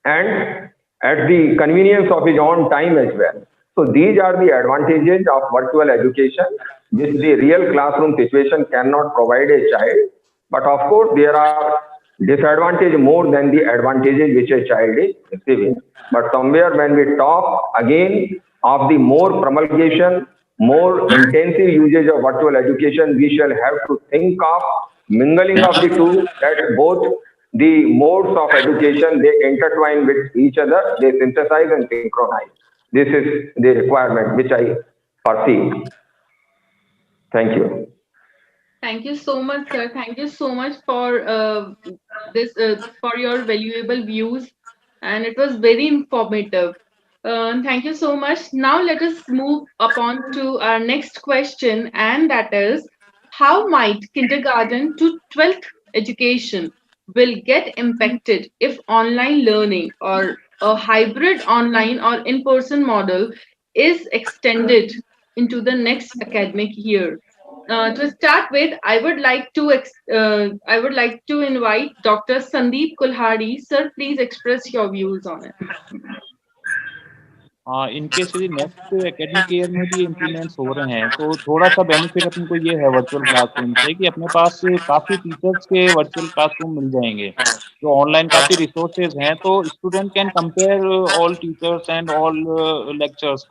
and at the convenience of his own time as well. So these are the advantages of virtual education, which the real classroom situation cannot provide a child. But of course, there are disadvantages more than the advantages which a child is receiving. But somewhere when we talk again of the more promulgation, more intensive usage of virtual education, we shall have to think of mingling of the two, that both the modes of education, they intertwine with each other, they synthesize and synchronize. This is the requirement which I perceive. Thank you. Thank you so much, sir. Thank you so much for this for your valuable views, and it was very informative. Thank you so much. Now let us move upon to our next question, and that is, how might kindergarten to 12th education will get impacted if online learning or a hybrid online or in-person model is extended into the next academic year? To start with, I would like to invite Dr. Sandeep Kulhari. Sir, please express your views on it. In case यदि next academic year में भी implements हो रहे हैं तो थोड़ा सा benefit अपने को ये है वर्चुअल क्लासरूम से कि अपने पास काफ़ी टीचर्स के वर्चुअल क्लासरूम मिल जाएंगे, जो ऑनलाइन काफ़ी रिसोर्सेज हैं, तो student can compare all teachers and all lectures.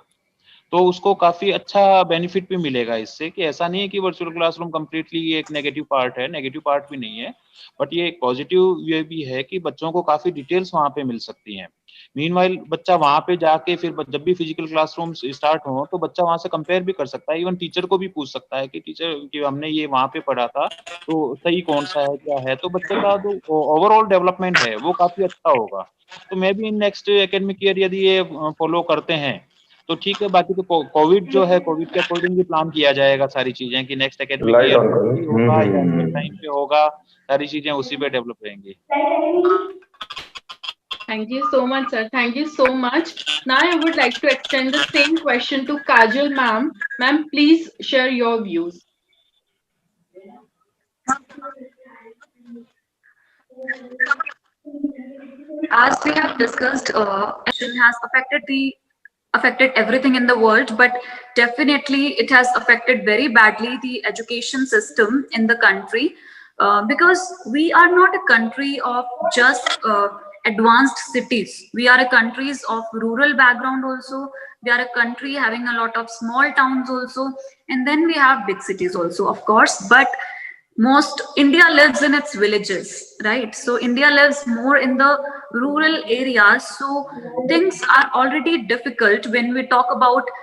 तो उसको काफ़ी अच्छा बेनिफिट भी मिलेगा इससे, कि ऐसा नहीं है कि वर्चुअल क्लासरूम कंप्लीटली एक नेगेटिव पार्ट है, नेगेटिव पार्ट भी नहीं है, बट ये एक पॉजिटिव ये भी है कि बच्चों को काफ़ी डिटेल्स वहाँ पे मिल सकती हैं। मीनवाइल बच्चा वहाँ पे जाके फिर जब भी फिजिकल क्लासरूम स्टार्ट हो तो बच्चा वहाँ से कंपेयर भी कर सकता है, इवन टीचर को भी पूछ सकता है कि टीचर कि हमने ये वहाँ पे पढ़ा था तो सही कौन सा है, क्या है, तो बच्चे का जो ओवरऑल डेवलपमेंट है वो काफ़ी अच्छा होगा। तो may be next academic year यदि ये फॉलो करते हैं तो ठीक है, बाकी तो कोविड जो है, कोविड के अकॉर्डिंग भी प्लान किया जाएगा सारी चीजें कि नेक्स्ट एकेडमिक ईयर होगा या किस टाइम पे होगा, सारी चीजें उसी पे डेवलप रहेंगी। Thank you so much, sir. Thank you so much. Now I would like to extend the same question to Kajal ma'am. Ma'am, please share your views. As we have discussed, education has affected everything in the world, but definitely it has affected very badly the education system in the country, because we are not a country of just advanced cities. We are a countries of rural background also. We are a country having a lot of small towns also, and then we have big cities also, of course. But most India lives in its villages, right? So India lives more in the rural areas, so things are already difficult when we talk about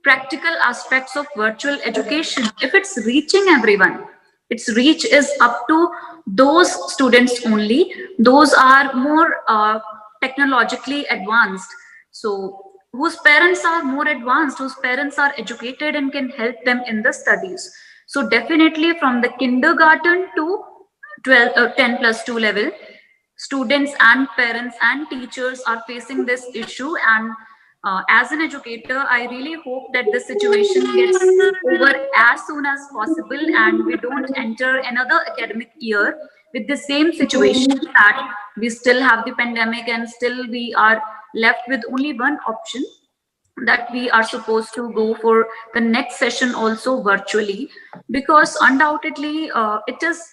practical aspects of virtual education. If it's reaching everyone, its reach is up to those students only, those are more technologically advanced. So whose parents are more advanced, whose parents are educated and can help them in the studies. So definitely from the kindergarten to 10 plus 2 level, students and parents and teachers are facing this issue. And as an educator, I really hope that this situation gets over as soon as possible and we don't enter another academic year with the same situation, that we still have the pandemic and still we are left with only one option, that we are supposed to go for the next session also virtually. Because undoubtedly it is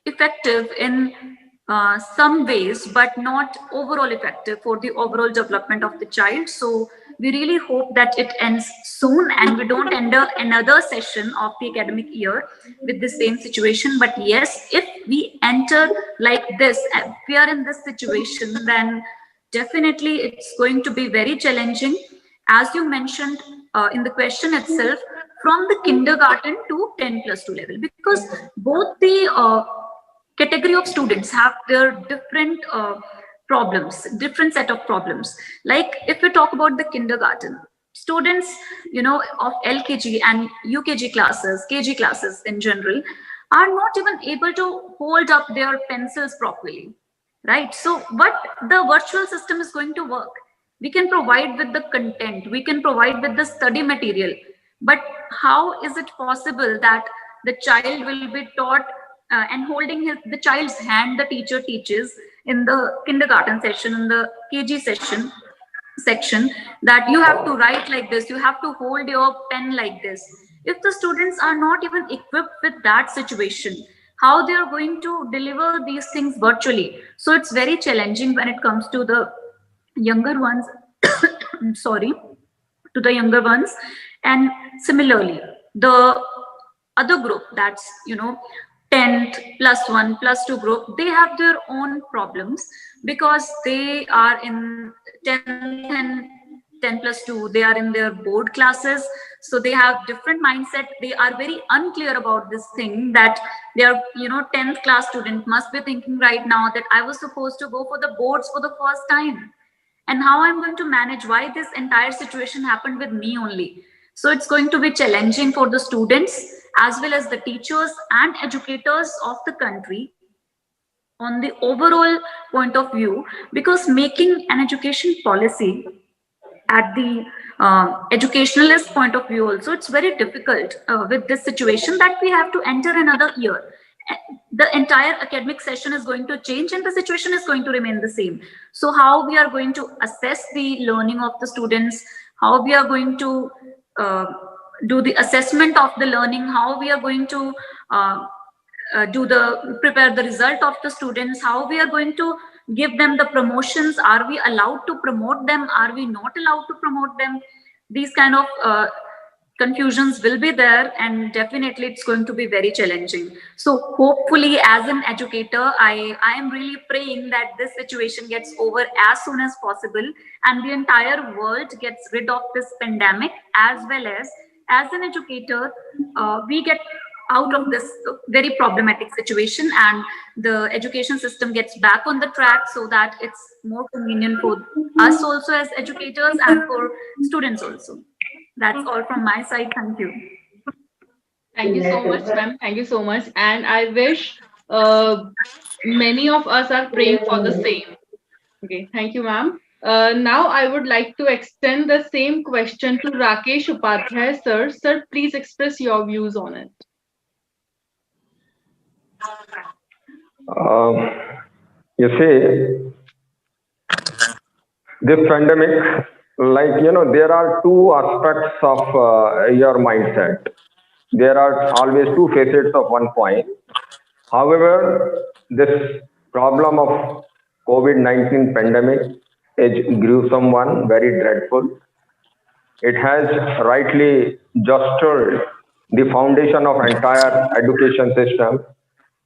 effective in some ways, but not overall effective for the overall development of the child. So we really hope that it ends soon and we don't enter another session of the academic year with the same situation. But yes, if we enter like this, if we are in this situation, then definitely it's going to be very challenging, as you mentioned in the question itself, from the kindergarten to 10 plus 2 level, because both the category of students have their different problems, different set of problems. Like if we talk about the kindergarten students, of LKG and UKG classes, KG classes in general, are not even able to hold up their pencils properly, right? So what the virtual system is going to work, we can provide with the content, we can provide with the study material, but how is it possible that the child will be taught and holding the child's hand the teacher teaches in the kindergarten session, in the KG session section, that you have to write like this, you have to hold your pen like this. If the students are not even equipped with that situation, how they are going to deliver these things virtually? So it's very challenging when it comes to the younger ones. Sorry, to the younger ones. And similarly, the other group, that's 10th plus 1 plus 2 group, they have their own problems, because they are in 10th and 10 plus 2, they are in their board classes. So they have different mindset, they are very unclear about this thing, that they are 10th class student must be thinking right now that I was supposed to go for the boards for the first time, and how I'm going to manage, why this entire situation happened with me only. So it's going to be challenging for the students as well as the teachers and educators of the country on the overall point of view, because making an education policy at the educationalist point of view also, it's very difficult with this situation, that we have to enter another year. The entire academic session is going to change and the situation is going to remain the same. So how we are going to assess the learning of the students, how we are going to uh, do the assessment of the learning, how we are going to prepare the result of the students, how we are going to give them the promotions, are we allowed to promote them, are we not allowed to promote them? These kind of confusions will be there, and definitely it's going to be very challenging. So hopefully, as an educator, I am really praying that this situation gets over as soon as possible and the entire world gets rid of this pandemic, as an educator, we get out of this very problematic situation and the education system gets back on the track, so that it's more convenient for us also as educators and for students also. That's all from my side. Thank you. Thank you so much, ma'am. Thank you so much. And I wish uh, many of us are praying for the same. Okay, thank you, ma'am. Now I would like to extend the same question to Rakesh Upadhyay, sir. Sir, please express your views on it. Um, you see, this pandemic, there are two aspects of your mindset. There are always two facets of one coin. However, this problem of COVID-19 pandemic is gruesome one, very dreadful. It has rightly jostled the foundation of entire education system,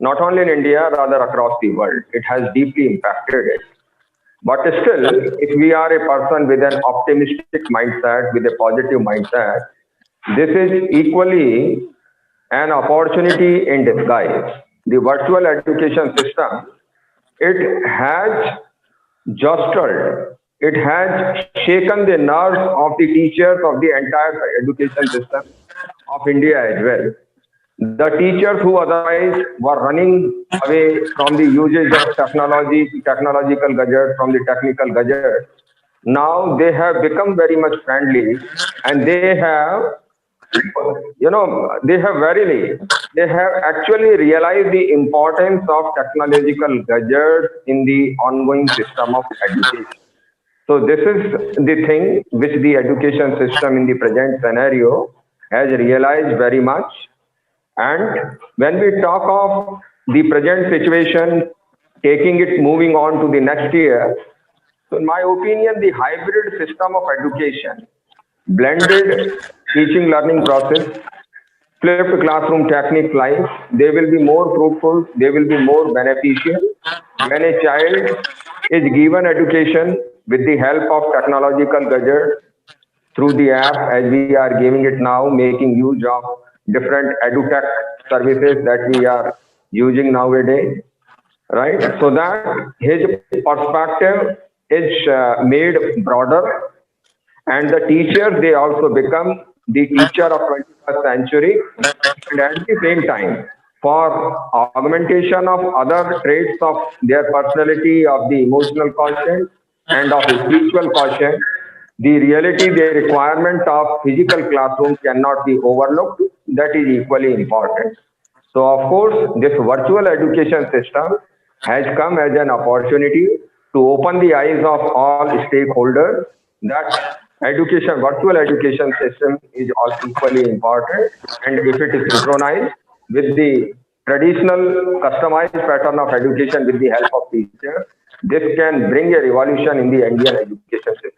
not only in India, rather across the world. It has deeply impacted it. But still, if we are a person with an optimistic mindset, with a positive mindset, this is equally an opportunity in disguise. The virtual education system, it has jostled it has shaken the nerves of the teachers of the entire education system of India as well. The teachers who otherwise were running away from the usage of technology, technological gadgets, from the technical gadgets, now they have become very much friendly, and they have, they have verily, they have actually realized the importance of technological gadgets in the ongoing system of education. So this is the thing which the education system in the present scenario has realized very much. And when we talk of the present situation, taking it moving on to the next year, so in my opinion, the hybrid system of education, blended teaching learning process, flipped classroom techniques like, they will be more fruitful, they will be more beneficial when a child is given education with the help of technological gadgets through the app as we are giving it now, making use of different edutech services that we are using nowadays, right? So that his perspective is made broader, and the teachers, they also become the teacher of 21st century, and at the same time, for augmentation of other traits of their personality, of the emotional quotient and of spiritual quotient, the reality, the requirement of physical classroom cannot be overlooked. That is equally important. So, of course, this virtual education system has come as an opportunity to open the eyes of all stakeholders that virtual education system is all equally important. And if it is synchronized with the traditional customized pattern of education with the help of teachers, this can bring a revolution in the Indian education system.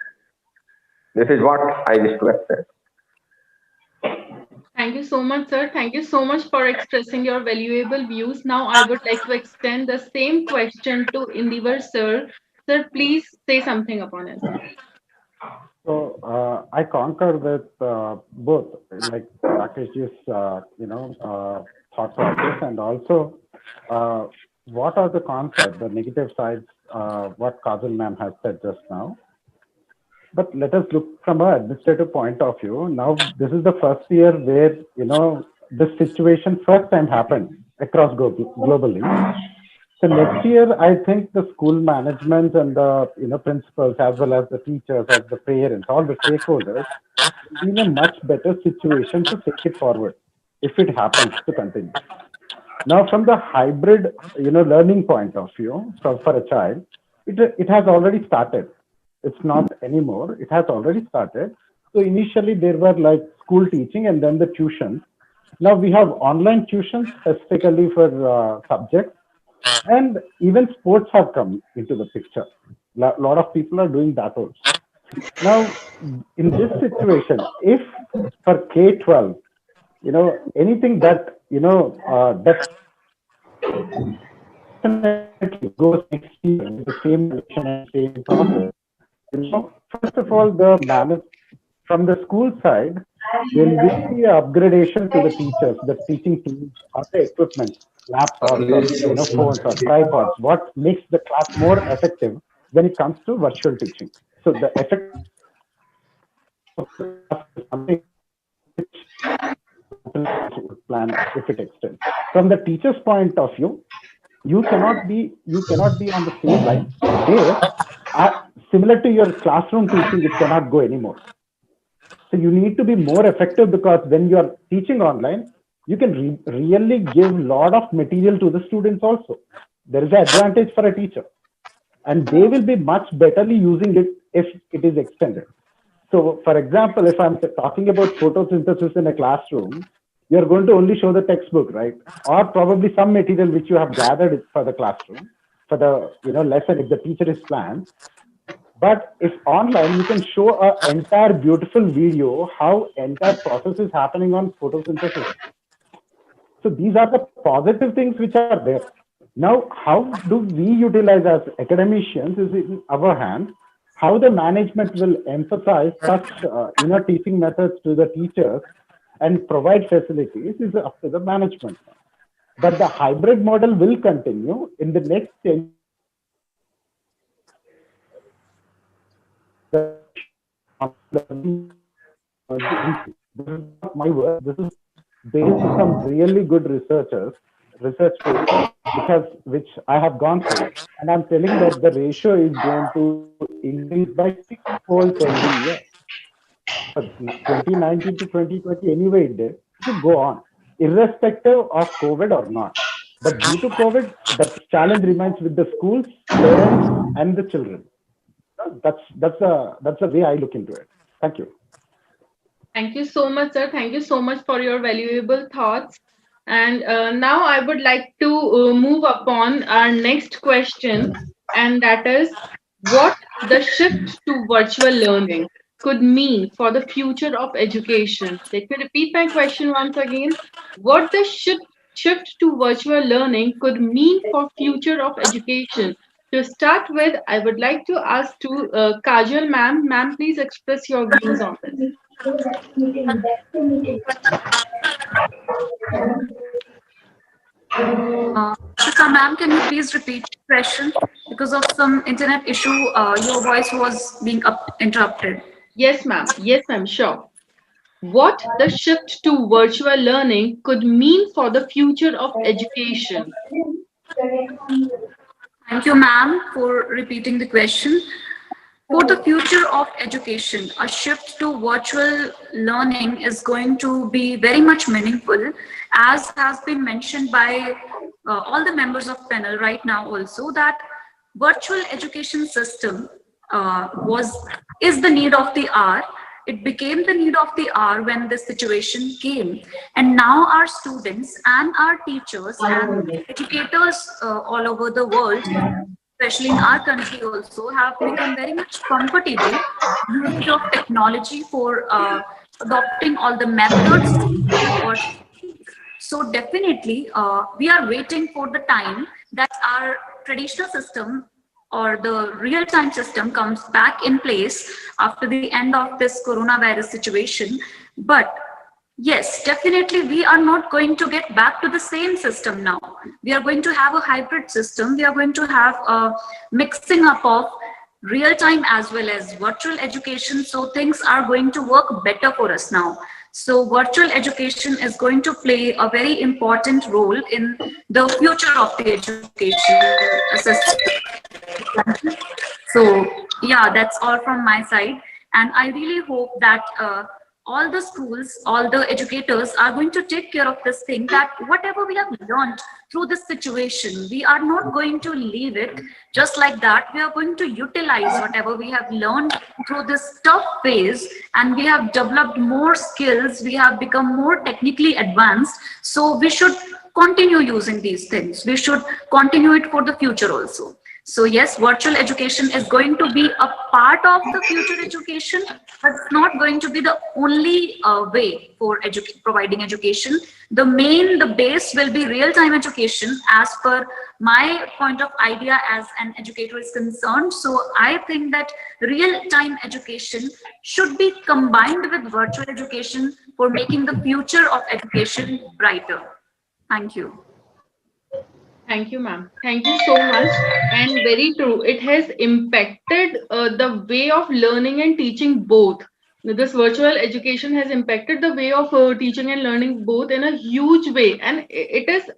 This is what I wish to express. Thank you so much, sir. Thank you so much for expressing your valuable views. Now, I would like to extend the same question to Indivar, sir. Sir, please say something upon it. So I concur with both, like Rakesh's, thought process, and also what are the concepts, the negative sides, what Kajal ma'am has said just now. But let us look from an administrative point of view. Now, this is the first year where, this situation first time happened across globally. So next year, I think the school management and the principals, as well as the teachers, as the parents, all the stakeholders, will be in a much better situation to take it forward if it happens to continue. Now, from the hybrid, learning point of view, for a child, it has already started. It's not anymore. It has already started. So initially there were like school teaching and then the tuition. Now we have online tuitions specifically for subjects, and even sports have come into the picture. A lot of people are doing that also. Now, in this situation, if for K-12, anything that, definitely goes next year with the same direction and same process, first of all, from the school side, there will be a upgradation to the teachers, the teaching tools, or the equipment, laptops or phones or tripods. What makes the class more effective when it comes to virtual teaching? So the effectiveness of the class is something which plan if it extends. From the teacher's point of view, you cannot be on the same line there. Similar to your classroom teaching, it cannot go anymore. So you need to be more effective, because when you are teaching online, you can really give a lot of material to the students also. There is an advantage for a teacher, and they will be much betterly using it if it is extended. So for example, if I'm talking about photosynthesis in a classroom, you're going to only show the textbook, right? Or probably some material which you have gathered for the classroom, for the lesson if the teacher is planned. But if online, you can show an entire beautiful video, how entire process is happening on photosynthesis. So these are the positive things which are there. Now, how do we utilize as academicians is in our hand. How the management will emphasize such teaching methods to the teachers and provide facilities is up to the management. But the hybrid model will continue in the next 10 years. the ratio of online learning is going to increase. This is not my word. This is based on some really good research paper, which I have gone through, and I'm telling that the ratio is going to increase by sixfold per every year. For 2019 to 2020, anyway it did. It will go on, irrespective of COVID or not. But due to COVID, the challenge remains with the schools, parents, and the children. That's the way I look into it. Thank you. Thank you so much, sir. Thank you so much for your valuable thoughts. And now I would like to move upon our next question, and that is what the shift to virtual learning could mean for the future of education. Let me repeat my question once again. What the shift to virtual learning could mean for future of education. To start with, I would like to ask to Kajal ma'am. Ma'am, please express your views on this. Shika ma'am, can you please repeat the question? Because of some internet issue, your voice was being interrupted. Yes, ma'am. Yes, ma'am. Sure. What the shift to virtual learning could mean for the future of education. Thank you, ma'am, for repeating the question. For the future of education, a shift to virtual learning is going to be very much meaningful, as has been mentioned by all the members of panel right now also, that virtual education system was is the need of the hour. It became the need of the hour when this situation came. And now our students and our teachers and educators all over the world, especially in our country also, have become very much comfortable usage of technology for adopting all the methods. So definitely, we are waiting for the time that our traditional system or the real-time system comes back in place after the end of this coronavirus situation. But yes, definitely, we are not going to get back to the same system now. We are going to have a hybrid system. We are going to have a mixing up of real time as well as virtual education. So things are going to work better for us now. So virtual education is going to play a very important role in the future of the education system. So yeah, that's all from my side. And I really hope that all the schools, all the educators are going to take care of this thing, that whatever we have learned through this situation, we are not going to leave it just like that. We are going to utilize whatever we have learned through this tough phase, and we have developed more skills. We have become more technically advanced. So we should continue using these things. We should continue it for the future also. So yes, virtual education is going to be a part of the future education, but it's not going to be the only way for providing education. The base will be real-time education as per my point of idea as an educator is concerned. So I think that real-time education should be combined with virtual education for making the future of education brighter. Thank you. Thank you, ma'am. Thank you so much. And very true. It has impacted the way of learning and teaching both. This virtual education has impacted the way of teaching and learning both in a huge way, and it is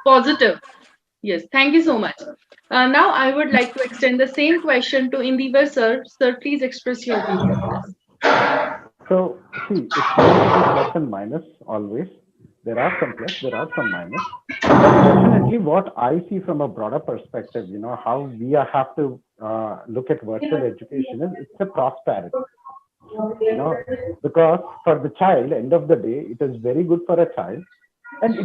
positive. Yes, thank you so much. Now, I would like to extend the same question to Indiva sir. Sir, please express your views on this. So, see, it's going to be plus and minus always. There are some plus, there are some minus. But definitely, what I see from a broader perspective, how we have to look at virtual education is it's a prosperity. Because for the child, end of the day, it is very good for a child, and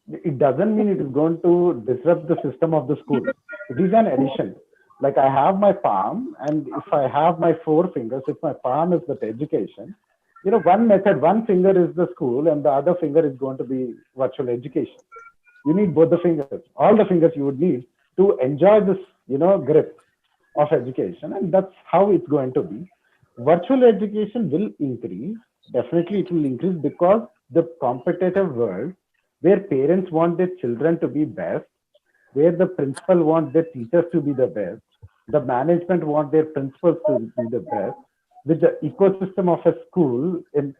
it doesn't mean it is going to disrupt the system of the school. It is an addition. Like I have my palm, and if I have my four fingers, if my palm is the education, one method, one finger is the school, and the other finger is going to be virtual education. You need both the fingers, all the fingers you would need to enjoy this, grip of education, and that's how it's going to be. Virtual education will increase. Definitely, it will increase because the competitive world where parents want their children to be best, where the principal wants their teachers to be the best, The management want their principals to be the best. With the ecosystem of a school, in,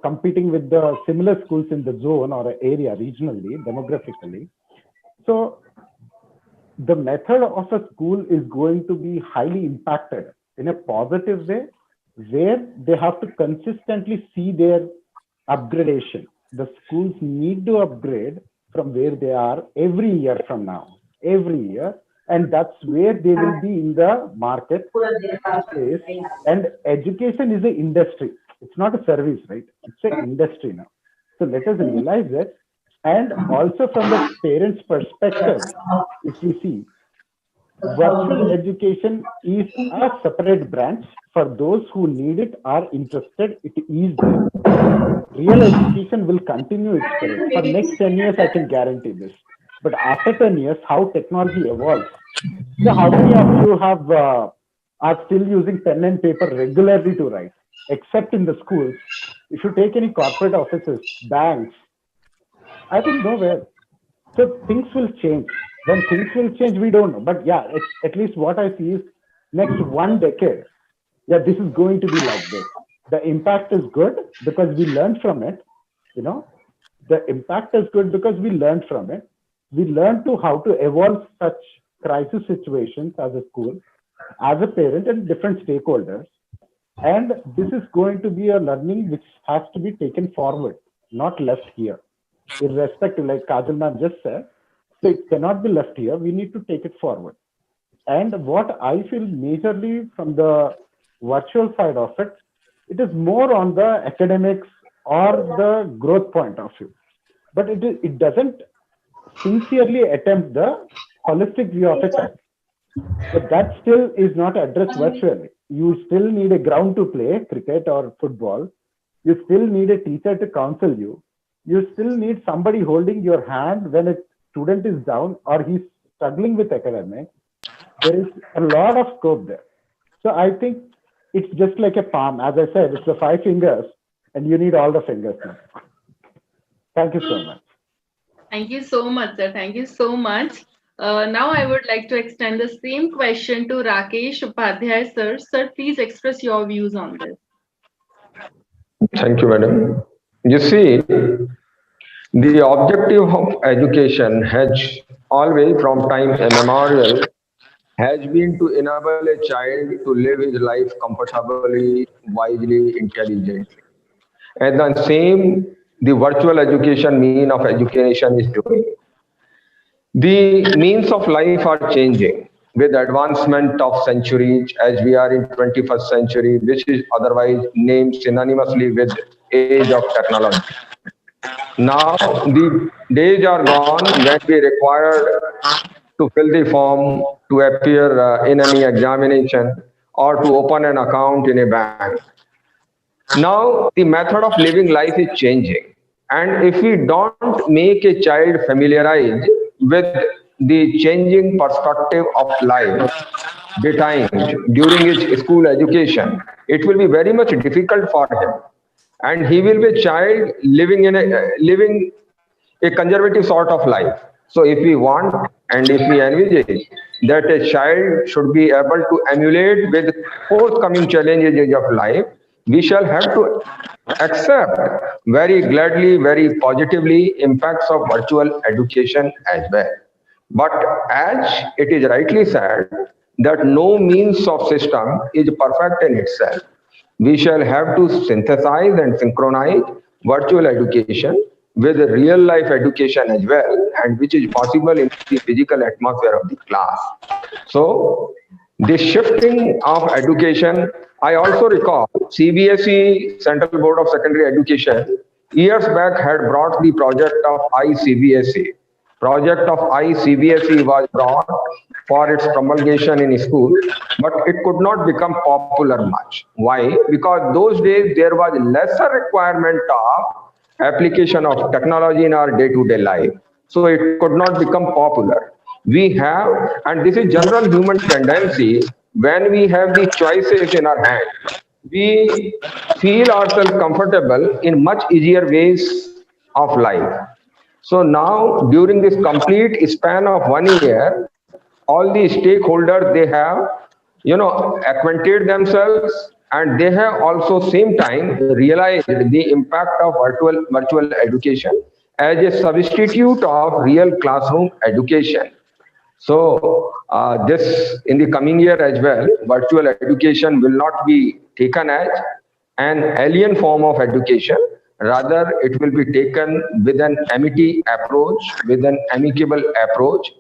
competing with the similar schools in the zone or area regionally, demographically. So the method of a school is going to be highly impacted in a positive way, where they have to consistently see their upgradation. The schools need to upgrade from where they are every year from now, every year, and that's where they will be in the market space. And education is an industry. It's not a service, right? It's an industry now. So let us realize that. And also from the parents' perspective, if we see, virtual education is a separate branch for those who need it, are interested. It is there. Real education will continue its course for next 10 years. I can guarantee this. But after 10 years, how technology evolves. So how many of you have are still using pen and paper regularly to write, except in the schools? If you take any corporate offices, banks, I think nowhere. So things will change. When things will change, we don't know. But yeah, at least what I see is next 1 decade, yeah, this is going to be like this. The impact is good because we learned from it. You know, the impact is good because we learned from it. We learned to how to evolve such crisis situations as a school, as a parent, and different stakeholders. And this is going to be a learning which has to be taken forward, not left here. Irrespective, like Kajalman just said, so it cannot be left here. We need to take it forward. And what I feel majorly from the virtual side of it, it is more on the academics or the growth point of view. But it doesn't sincerely attempt the holistic view of a child. But that still is not addressed virtually. You still need a ground to play cricket or football. You still need a teacher to counsel you. You still need somebody holding your hand when a student is down or he's struggling with academics. There is a lot of scope there. So I think it's just like a palm. As I said, it's the 5 fingers and you need all the fingers now. Thank you so much. Thank you so much, sir. Thank you so much. Now I would like to extend the same question to Rakesh Upadhyay, sir. Sir, please express your views on this. Thank you, madam. You see, the objective of education has always, from time immemorial, has been to enable a child to live his life comfortably, wisely, intelligently. And the same the virtual education mean of education is doing. The means of life are changing with advancement of centuries as we are in 21st century, which is otherwise named synonymously with age of technology. Now the days are gone when we required to fill the form to appear in any examination or to open an account in a bank. Now the method of living life is changing. And if we don't make a child familiarized with the changing perspective of life, betimes during his school education, it will be very much difficult for him. And he will be a child living a conservative sort of life. So if we want and if we envisage that a child should be able to emulate with forthcoming challenges of life, we shall have to accept very gladly, very positively impacts of virtual education as well. But as it is rightly said, that no means of system is perfect in itself. We shall have to synthesize and synchronize virtual education with real life education as well, and which is possible in the physical atmosphere of the class. So, this shifting of education, I also recall CBSE, Central Board of Secondary Education, years back had brought the project of iCBSE. Project of iCBSE was brought for its promulgation in school, but it could not become popular much. Why? Because those days there was lesser requirement of application of technology in our day-to-day life. So it could not become popular. We have, and this is general human tendency, when we have the choices in our hand, we feel ourselves comfortable in much easier ways of life. So now, during this complete span of 1 year, all the stakeholders, they have, acquainted themselves, and they have also same time realized the impact of virtual education as a substitute of real classroom education. So this in the coming year as well, virtual education will not be taken as an alien form of education. Rather, it will be taken with an amity approach, with an amicable approach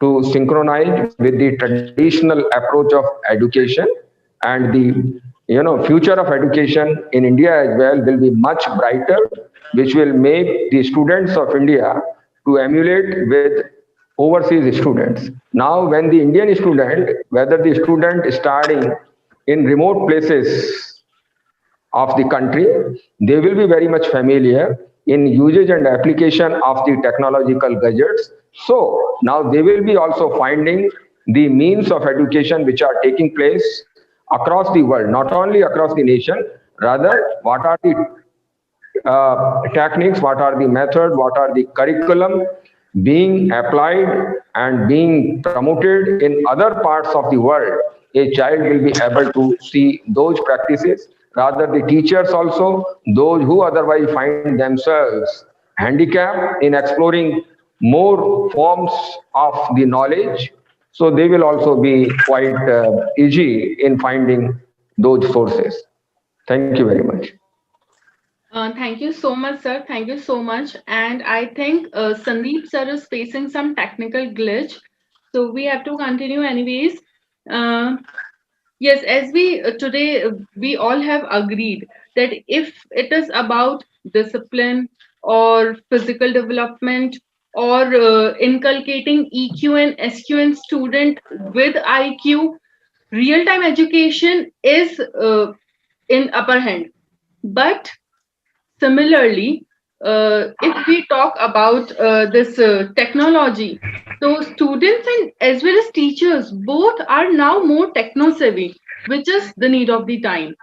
to synchronize with the traditional approach of education, and the future of education in India as well will be much brighter, which will make the students of India to emulate with overseas students. Now, when the Indian student, whether the student studying in remote places of the country, they will be very much familiar in usage and application of the technological gadgets. So now they will be also finding the means of education which are taking place across the world, not only across the nation, rather what are the techniques, what are the method, what are the curriculum being applied and being promoted in other parts of the world. A child will be able to see those practices. Rather, the teachers also, those who otherwise find themselves handicapped in exploring more forms of the knowledge, so they will also be quite easy in finding those sources. Thank you very much. Thank you so much, sir. Thank you so much. And I think Sandeep sir is facing some technical glitch, so we have to continue anyways. Uh, Yes, as we today we all have agreed that if it is about discipline or physical development or inculcating EQ and SQ in student with IQ, real-time education is in upper hand. But similarly, if we talk about this technology, so students and as well as teachers both are now more techno savvy, which is the need of the time.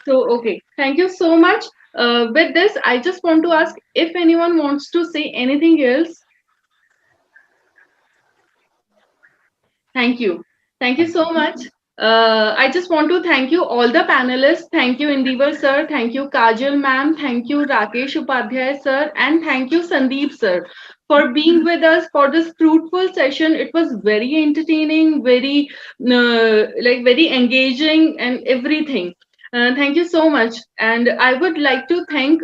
So, okay, thank you so much. With this, I just want to ask if anyone wants to say anything else. Thank you. Thank you so much. I just want to thank you all the panelists. Thank you, Indivar sir. Thank you, Kajal ma'am. Thank you, Rakesh Upadhyay sir. And thank you, Sandeep sir, for being with us for this fruitful session. It was very entertaining, very very engaging and everything. Thank you so much. And I would like to thank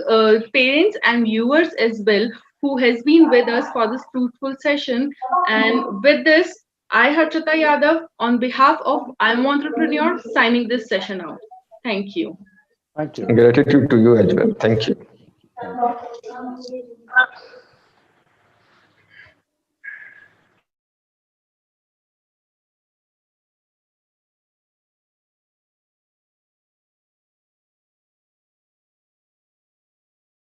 parents and viewers as well who has been with us for this fruitful session. And with this, I, Harshita Yadav, on behalf of I'm Entrepreneur, signing this session out. Thank you. Thank you. Gratitude to you as well. Thank you. Thank you.